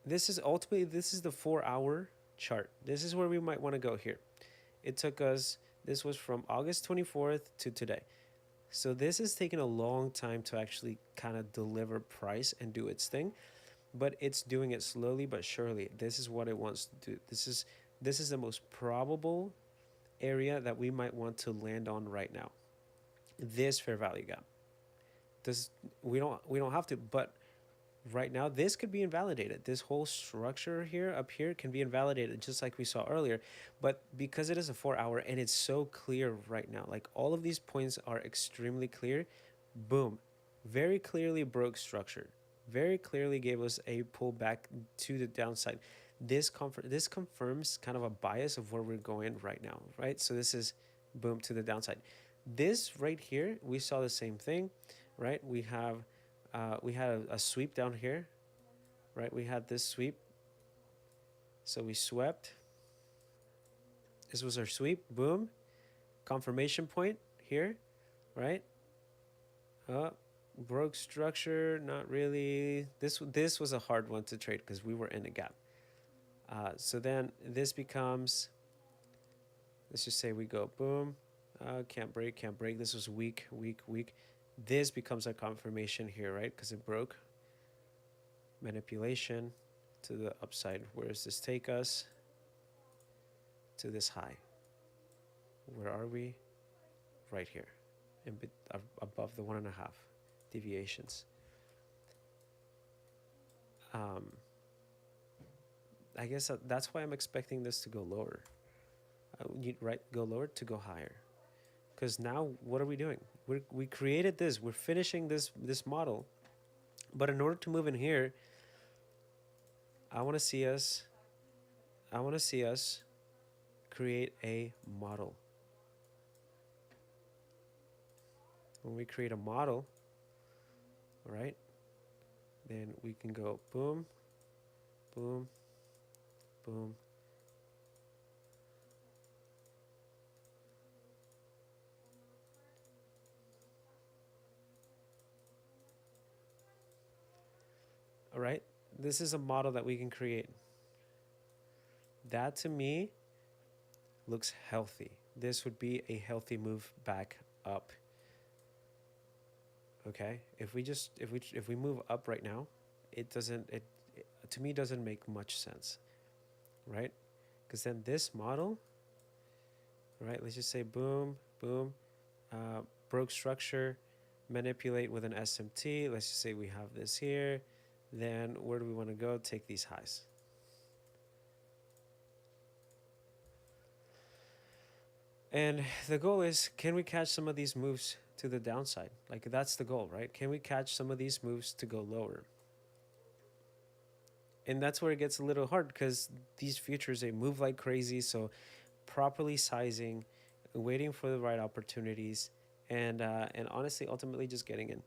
This is ultimately the 4-hour chart. This is where we might want to go here. It took us. This was from August 24th to today. So this is taking a long time to actually kind of deliver price and do its thing, but it's doing it slowly but surely. This is what it wants to do. This is the most probable area that we might want to land on right now. This fair value gap. This we don't have to, but right now this could be invalidated. This whole structure here up here can be invalidated just like we saw earlier, but because it is a 4-hour and it's so clear right now, like all of these points are extremely clear, boom, very clearly broke structure, very clearly gave us a pullback to the downside. This confirms kind of a bias of where we're going right now, right? So this is boom to the downside. This right here, we saw the same thing, right? We had a sweep down here, right? We had this sweep. So we swept. This was our sweep, boom. Confirmation point here, right? Broke structure, not really. This was a hard one to trade because we were in a gap. So then this becomes, let's just say we go boom, can't break. This was weak. This becomes a confirmation here, right? Because it broke. Manipulation to the upside. Where does this take us? To this high. Where are we? Right here, above the 1.5 deviations. I guess that's why I'm expecting this to go lower. Go lower to go higher. Because now, what are we doing? We created this. We're finishing this model. But in order to move in here, I want to see us create a model. When we create a model, right, then we can go boom, boom, boom. All right, this is a model that we can create. That to me looks healthy. This would be a healthy move back up. Okay, if we move up right now, it to me doesn't make much sense, right? Because then this model, right? Let's just say boom, Boom. Broke structure, manipulate with an SMT. Let's just say we have this here. Then where do we want to go? Take these highs. And the goal is, can we catch some of these moves to the downside? Like, that's the goal, right? Can we catch some of these moves to go lower? And that's where it gets a little hard, because these futures, they move like crazy. So properly sizing, waiting for the right opportunities, and honestly, ultimately just getting in.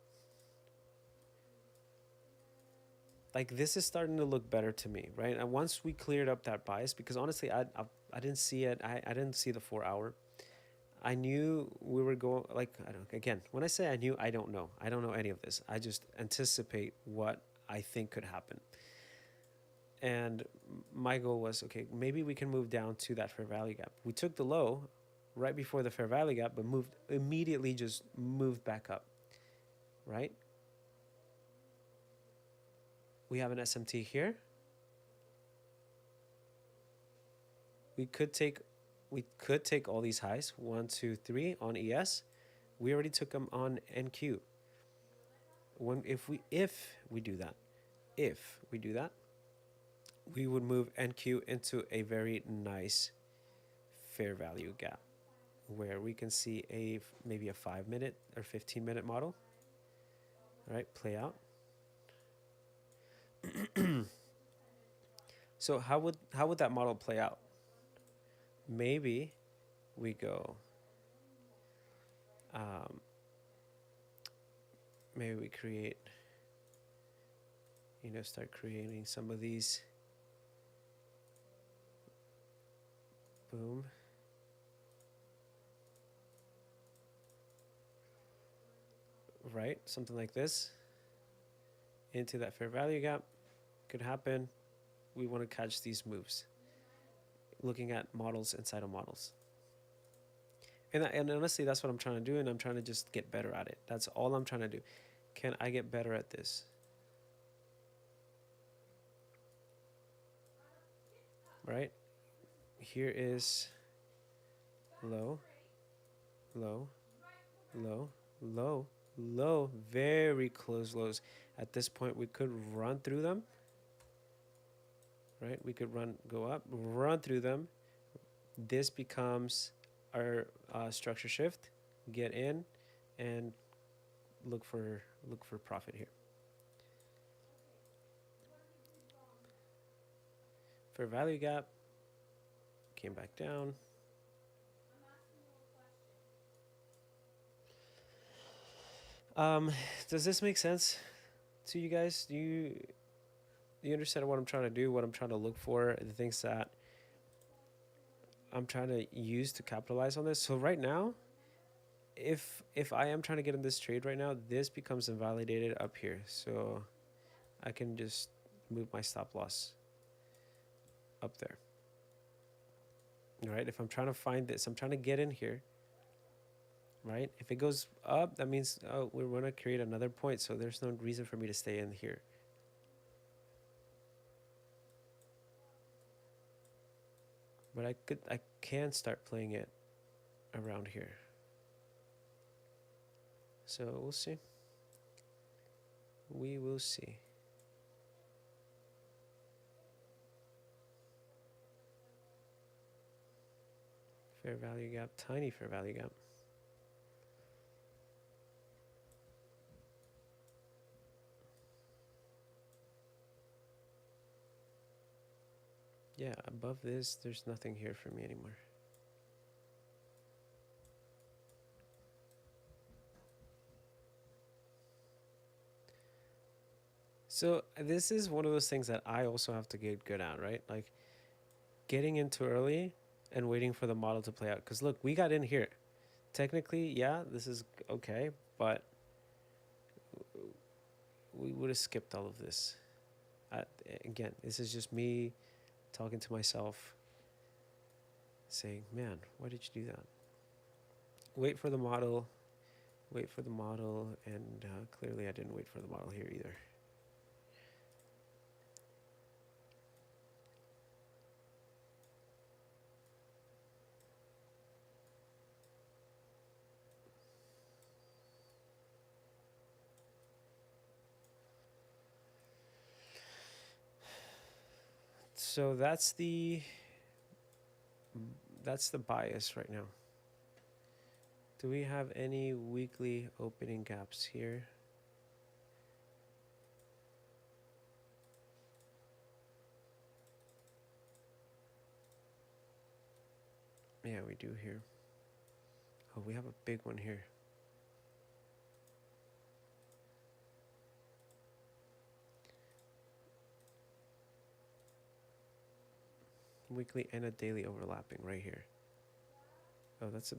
Like, this is starting to look better to me, right? And once we cleared up that bias, because honestly, I didn't see it. I didn't see the 4 hour. I knew we were going, like, I don't, again, when I say I knew, I don't know. I don't know any of this. I just anticipate what I think could happen. And my goal was, okay, maybe we can move down to that fair value gap. We took the low right before the fair value gap, but moved immediately, just moved back up, right? We have an SMT here. We could take all these highs, 1, 2, 3 on ES. We already took them on NQ. If we do that, we would move NQ into a very nice fair value gap, where we can see maybe a 5-minute or 15-minute model, right, play out. So how would that model play out? Maybe we go, maybe we create, start creating some of these. Boom. Right, something like this into that fair value gap could happen. We want to catch these moves, looking at models inside of models. And honestly, that's what I'm trying to do, and I'm trying to just get better at it. That's all I'm trying to do. Can I get better at this? Right? Here is low, low, low, low, low, very close lows. At this point, we could run through them. Right? We could go up, run through them. This becomes our structure shift. Get in and look for profit here. Fair value gap came back down. Does this make sense to you guys? Do you understand what I'm trying to do, what I'm trying to look for, the things that I'm trying to use to capitalize on this? So right now, if I am trying to get in this trade right now, this becomes invalidated up here. So I can just move my stop loss up there. All right, if I'm trying to find this, I'm trying to get in here. Right, if it goes up, that means we're going to create another point, so there's no reason for me to stay in here. But I can start playing it around here. So we'll see. We will see. Fair value gap, tiny fair value gap. Yeah, above this, there's nothing here for me anymore. So this is one of those things that I also have to get good at, right? Like getting in too early and waiting for the model to play out. Because look, we got in here. Technically, yeah, this is okay, but we would have skipped all of this. Again, this is just me talking to myself, saying, man, why did you do that? Wait for the model, and clearly I didn't wait for the model here either. So that's the bias right now. Do we have any weekly opening gaps here? Yeah, we do here. Oh, we have a big one here. Weekly and a daily overlapping right here. Oh, that's a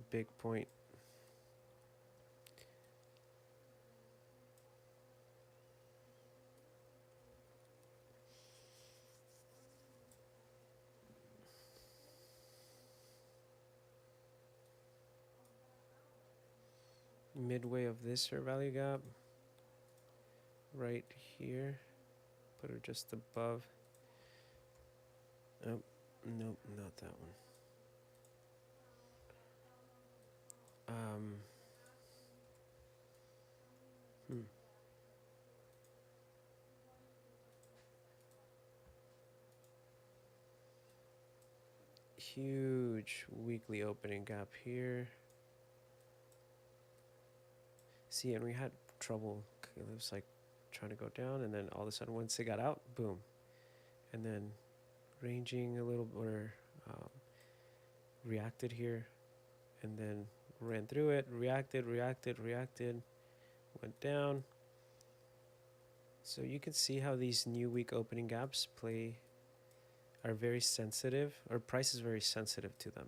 big point. Midway of this fair value gap. Right here. Put her just above. Oh, nope, not that one. Hmm. Huge weekly opening gap here. See, and we had trouble. It was like trying to go down, and then all of a sudden, once it got out, boom. And then ranging a little, or reacted here, and then ran through it, reacted, went down. So you can see how these new week opening gaps are very sensitive, or price is very sensitive to them.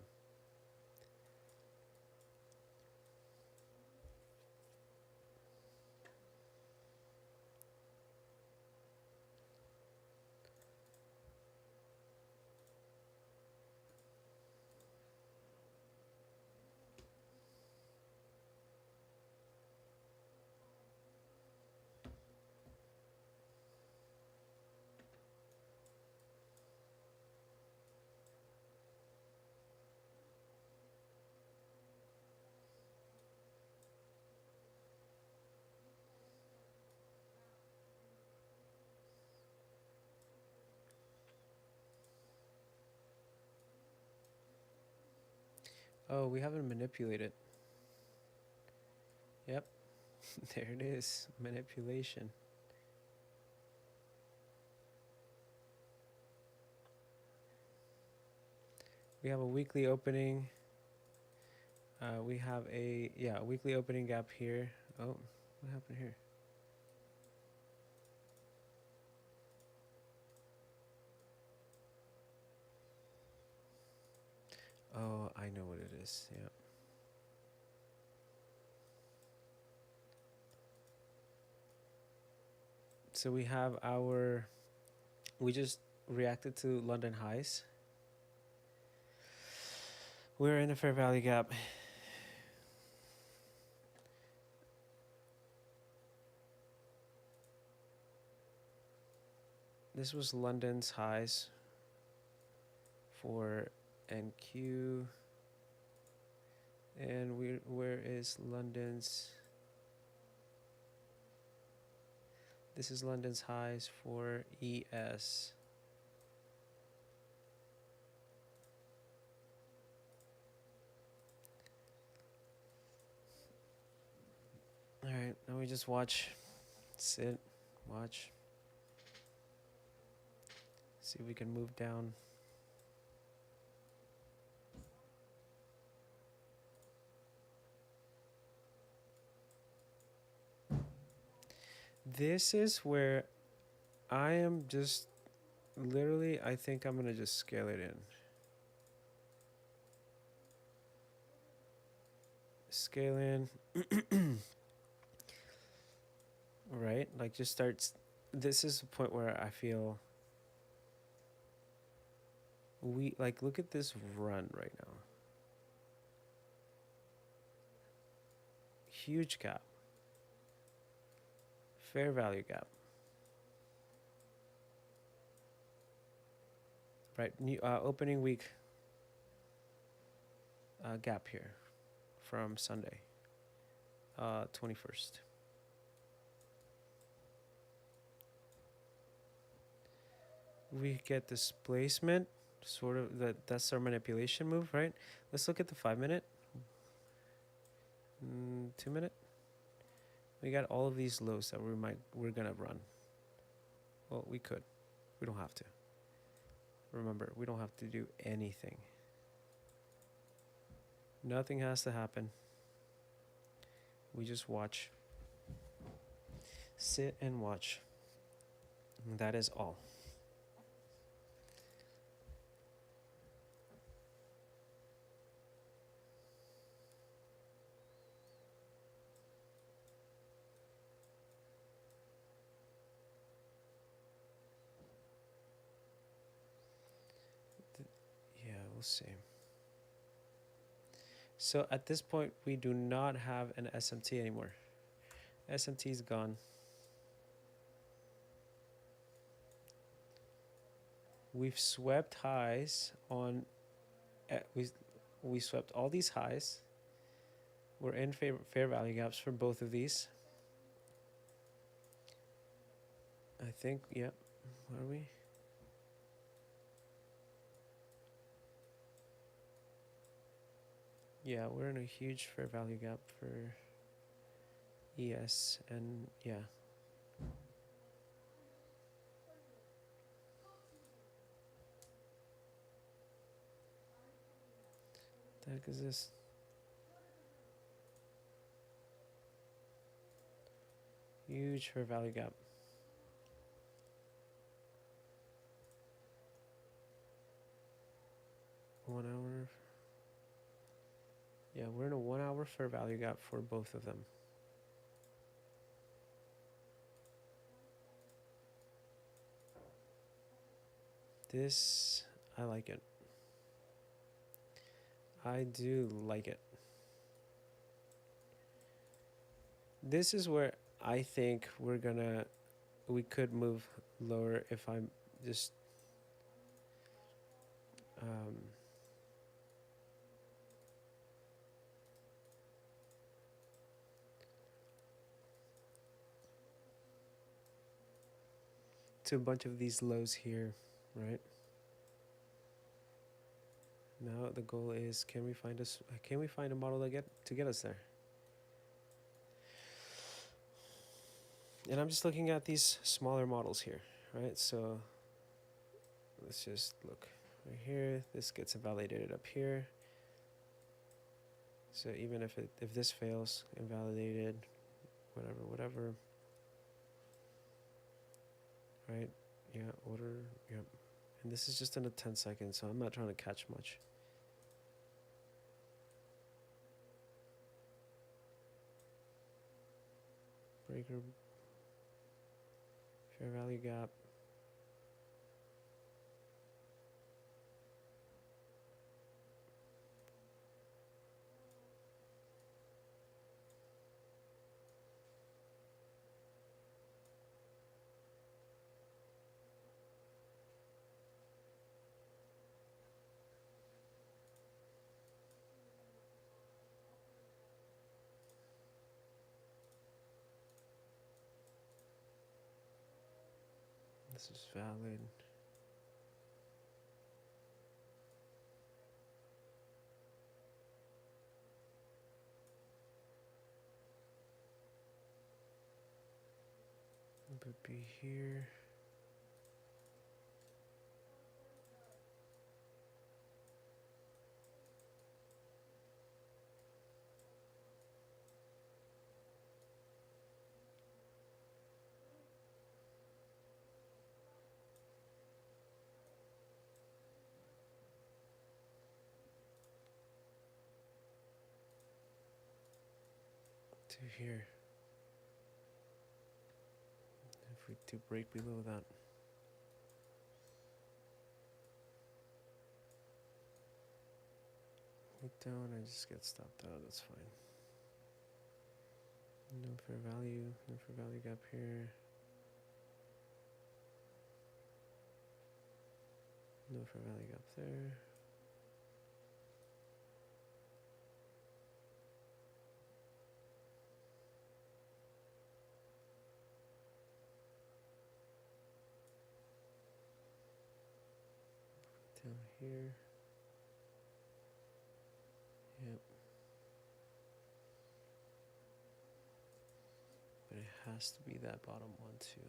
Oh, we haven't manipulated. Yep, there it is, manipulation. We have a weekly opening. We have a weekly opening gap here. Oh, what happened here? Oh, I know what it is. Yeah. So we just reacted to London highs. We're in a fair value gap. This was London's highs for NQ. And where is London's? This is London's highs for ES. All right, now we just watch, sit, watch. See if we can move down. This is where I am just literally, I think I'm going to just scale it in. Scale in. Right? Like just starts. This is the point where I feel look at this run right now. Huge gap. Fair value gap. Right, new opening week gap here from Sunday, 21st. we get displacement, sort of that's our manipulation move, right? Let's look at the 5-minute, 2-minute. We got all of these lows that we're gonna run. Well, we could. We don't have to. Remember, we don't have to do anything. Nothing has to happen. We just watch. Sit and watch. And that is all. Yeah, we'll see. So at this point, we do not have an SMT anymore. SMT is gone. We've swept highs on, we swept all these highs. We're in fair value gaps for both of these. I think, yeah, are we? Yeah, we're in a huge fair value gap for ES, and yeah. The heck is this? Huge fair value gap. One hour. Yeah, we're in a 1 hour fair value gap for both of them. This, I like it. I do like it. This is where I think we could move lower if I'm just to a bunch of these lows here, right? Now the goal is, can we find a model to get us there? And I'm just looking at these smaller models here, right? So let's just look right here. This gets invalidated up here. So even if this fails, invalidated, whatever. Right? Yeah, order, yep. And this is just in a 10 seconds, so I'm not trying to catch much. Breaker, fair value gap. This is valid. It would be here. To here. If we do break below that. Look down, I just get stopped out, that's fine. No fair value gap here. No fair value gap there. down here. Yep. But it has to be that bottom one too.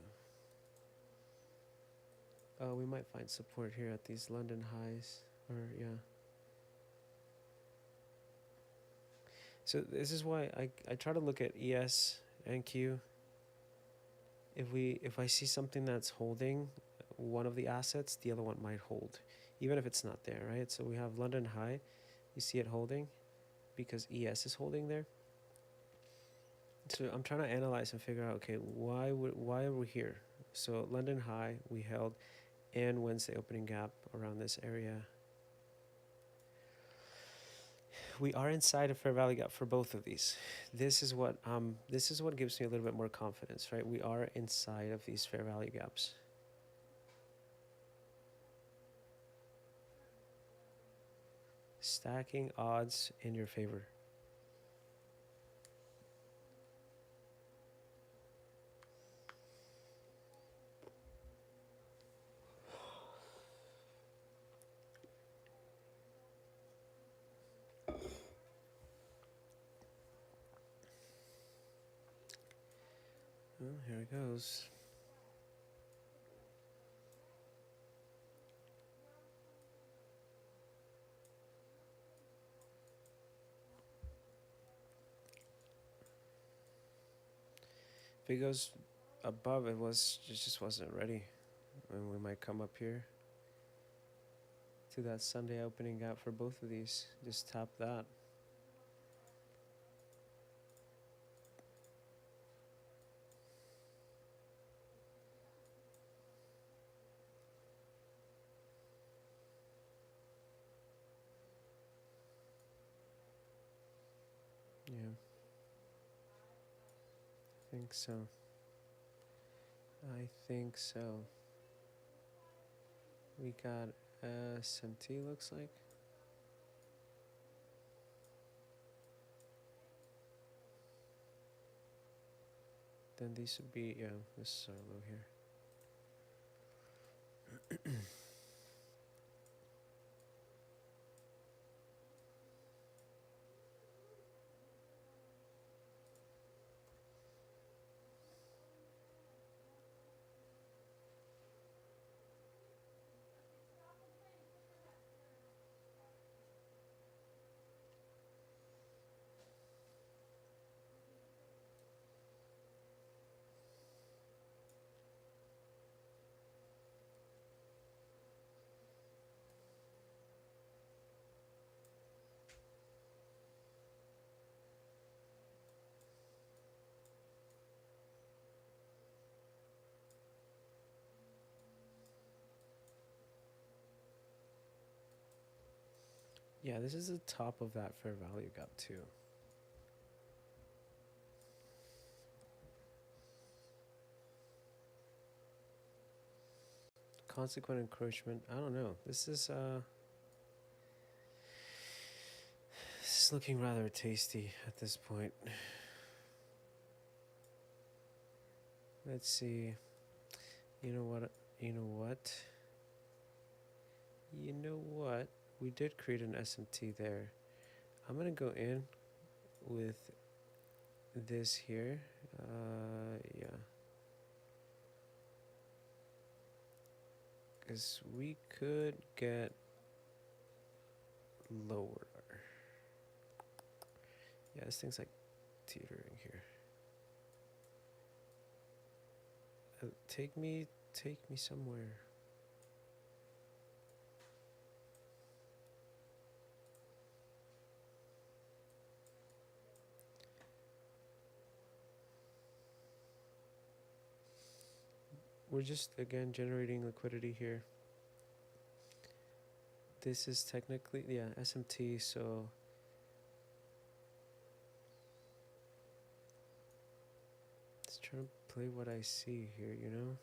Oh, we might find support here at these London highs, or yeah. So this is why I try to look at ES and Q. If I see something that's holding one of the assets, the other one might hold, even if it's not there, right? So we have London high, you see it holding because ES is holding there. So I'm trying to analyze and figure out, okay, why are we here? So London high we held, and Wednesday opening gap around this area. We are inside a fair value gap for both of these. This is what gives me a little bit more confidence, right? We are inside of these fair value gaps. Stacking odds in your favor. Well, here it goes. If it goes above, it just wasn't ready. And we might come up here to that Sunday opening gap for both of these. Just tap that. Yeah. I think so. I think so. We got SMT, looks like. Then these would be, yeah, this is our low here. Yeah, this is the top of that fair value gap too. Consequent encroachment. I don't know. This is looking rather tasty at this point. Let's see. You know what? You know what? You know what? We did create an SMT there. I'm gonna go in with this here. Yeah. Because we could get lower. Yeah, this thing's like teetering here. Take me somewhere. We're just again generating liquidity here. This is technically, yeah, SMT, so let's try to play what I see here, you know?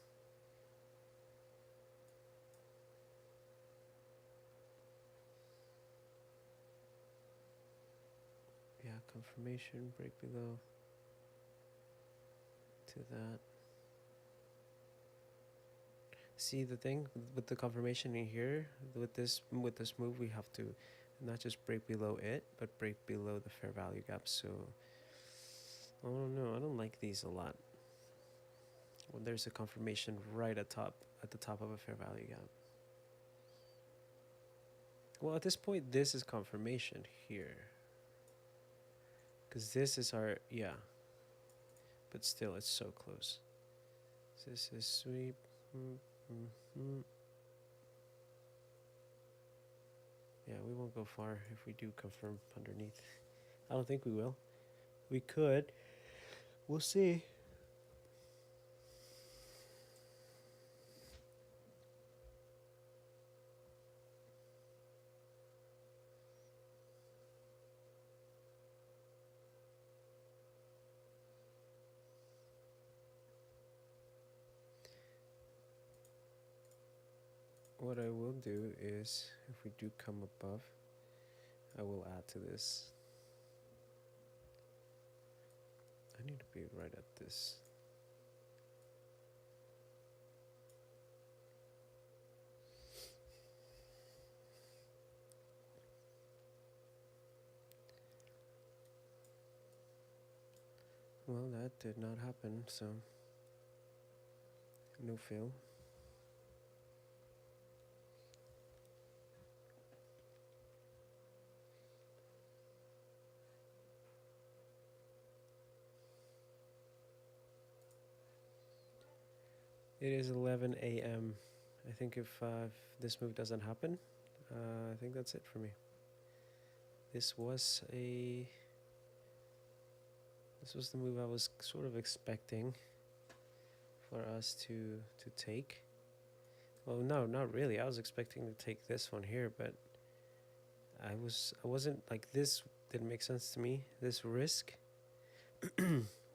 Yeah, confirmation, break below to that. See the thing with the confirmation in here with this move, we have to not just break below it, but break below the fair value gap. So I don't know. I don't like these a lot. When there's a confirmation right at the top of a fair value gap. Well, at this point, this is confirmation here. Because this is our, yeah. But still, it's so close. This is sweep. Yeah, we won't go far if we do confirm underneath. I don't think we will. We could. We'll see. What I will do is, if we do come above, I will add to this. I need to be right at this. Well, that did not happen, so no fail. It is 11 a.m. I think if this move doesn't happen, I think that's it for me. This was the move I was sort of expecting for us to take. Well, no, not really. I was expecting to take this one here, but I wasn't like, this didn't make sense to me, this risk,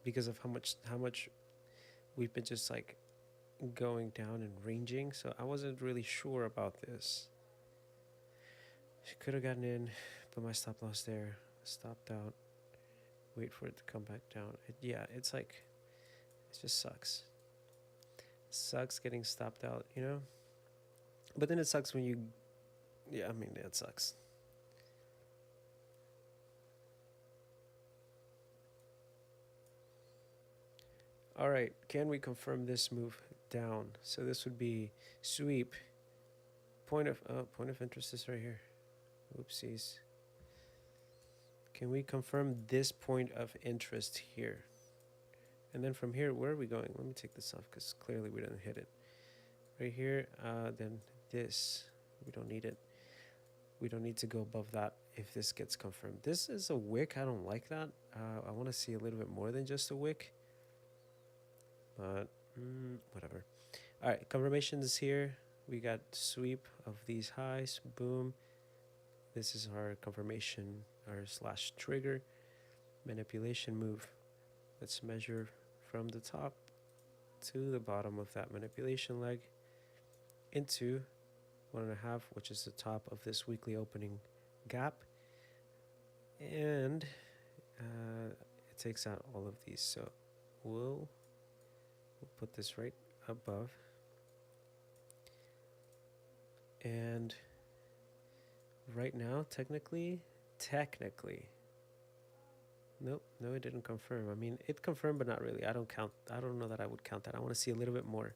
because of how much we've been just like going down and ranging. So I wasn't really sure about this. Could have gotten in, put my stop loss there, stopped out, wait for it to come back down. It's like, it just sucks. It sucks getting stopped out, you know? But then it sucks when you, it sucks. All right, can we confirm this move down? So this would be sweep. Point of interest is right here. Oopsies. Can we confirm this point of interest here? And then from here, where are we going? Let me take this off because clearly we didn't hit it. Right here, then this, we don't need it. We don't need to go above that if this gets confirmed. This is a wick. I don't like that. I want to see a little bit more than just a wick. But whatever. All right, confirmation is here. We got sweep of these highs. Boom. This is our confirmation, our slash trigger manipulation move. Let's measure from the top to the bottom of that manipulation leg into 1.5, which is the top of this weekly opening gap. And it takes out all of these. So we'll put this right above. And right now, technically, nope, no, it didn't confirm. I mean, it confirmed, but not really. I don't know that I would count that. I want to see a little bit more.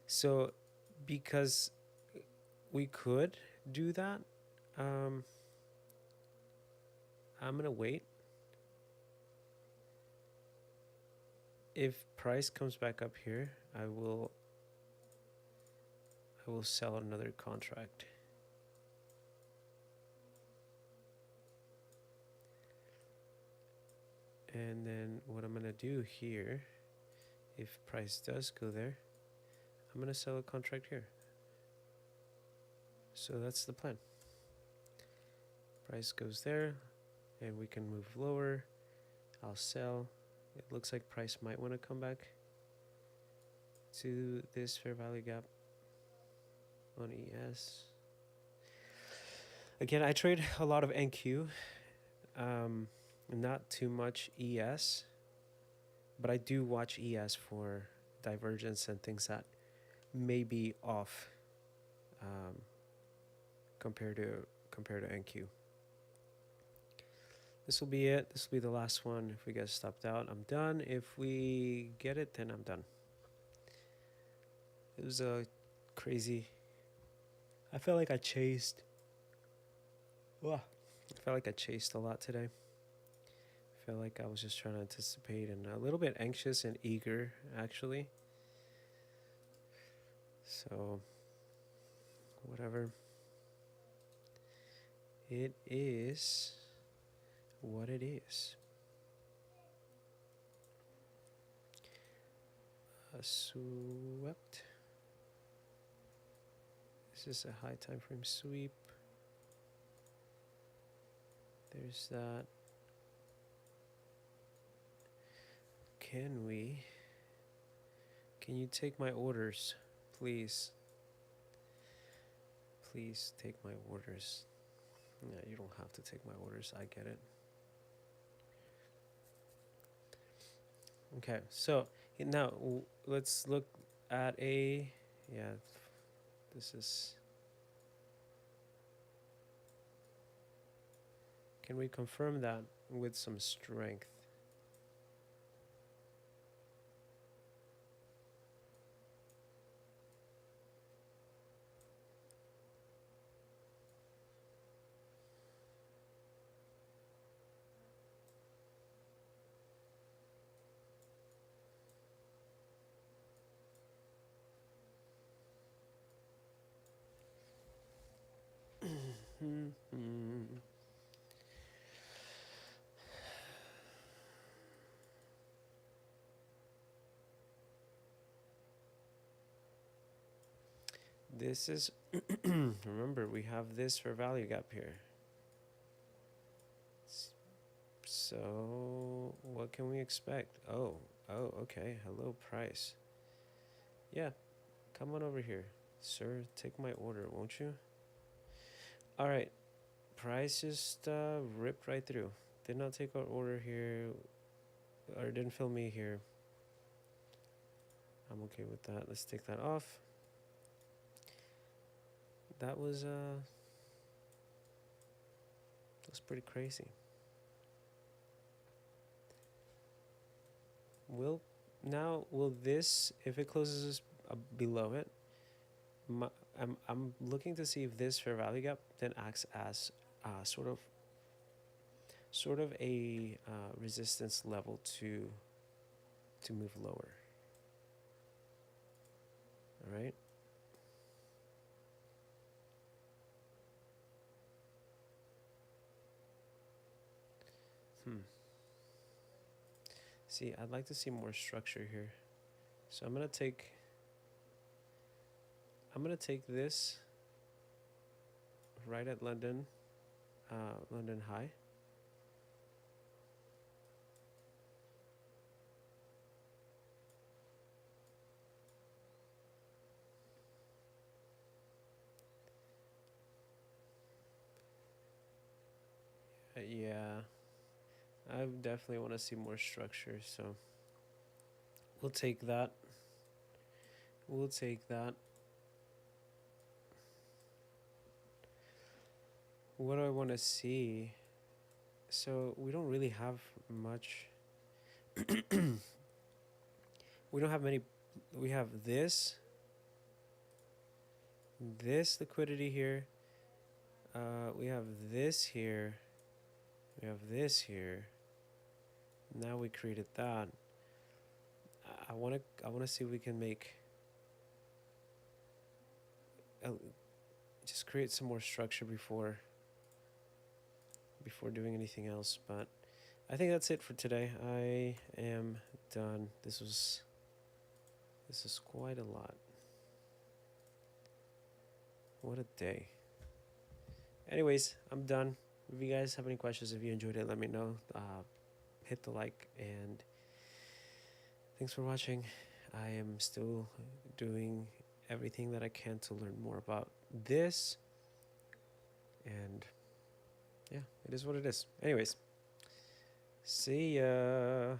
So, because we could do that, I'm gonna wait. If price comes back up here, I will sell another contract. And then what I'm going to do here, if price does go there, I'm going to sell a contract here. So that's the plan. Price goes there, and we can move lower. I'll sell. It looks like price might want to come back to this fair value gap on ES. Again, I trade a lot of NQ. Not too much ES, but I do watch ES for divergence and things that may be off um, compared to NQ. This will be it. This will be the last one. If we get stopped out, I'm done. If we get it, then I'm done. It was a crazy. I felt like I chased. Wow. I felt like I chased a lot today. I felt like I was just trying to anticipate and a little bit anxious and eager, actually. So, whatever. It is what it is. Swept. This is a high time frame sweep. There's that. Can you take my orders, please? Please take my orders. Yeah, you don't have to take my orders. I get it. Okay, so now let's look at a, yeah, this is, can we confirm that with some strength? This is, remember, we have this for value gap here. So what can we expect? Oh, okay. Hello, price. Yeah, come on over here. Sir, take my order, won't you? All right. Price just ripped right through. Did not take our order here, or didn't fill me here. I'm okay with that. Let's take that off. That was pretty crazy. Will this, if it closes below it, I'm looking to see if this fair value gap then acts as sort of a resistance level to move lower. All right. See, I'd like to see more structure here. So I'm gonna take this right at London high. Yeah, I definitely want to see more structure, so we'll take that. We'll take that. What do I want to see? So we don't really have much. We don't have many. We have this liquidity here. We have this here. We have this here. Now we created that. I wanna see if we can make just create some more structure before doing anything else. But I think that's it for today. I am done. This is quite a lot. What a day. Anyways, I'm done. If you guys have any questions, if you enjoyed it, let me know. Hit the like, and thanks for watching. I am still doing everything that I can to learn more about this, and yeah, it is what it is. Anyways, see ya.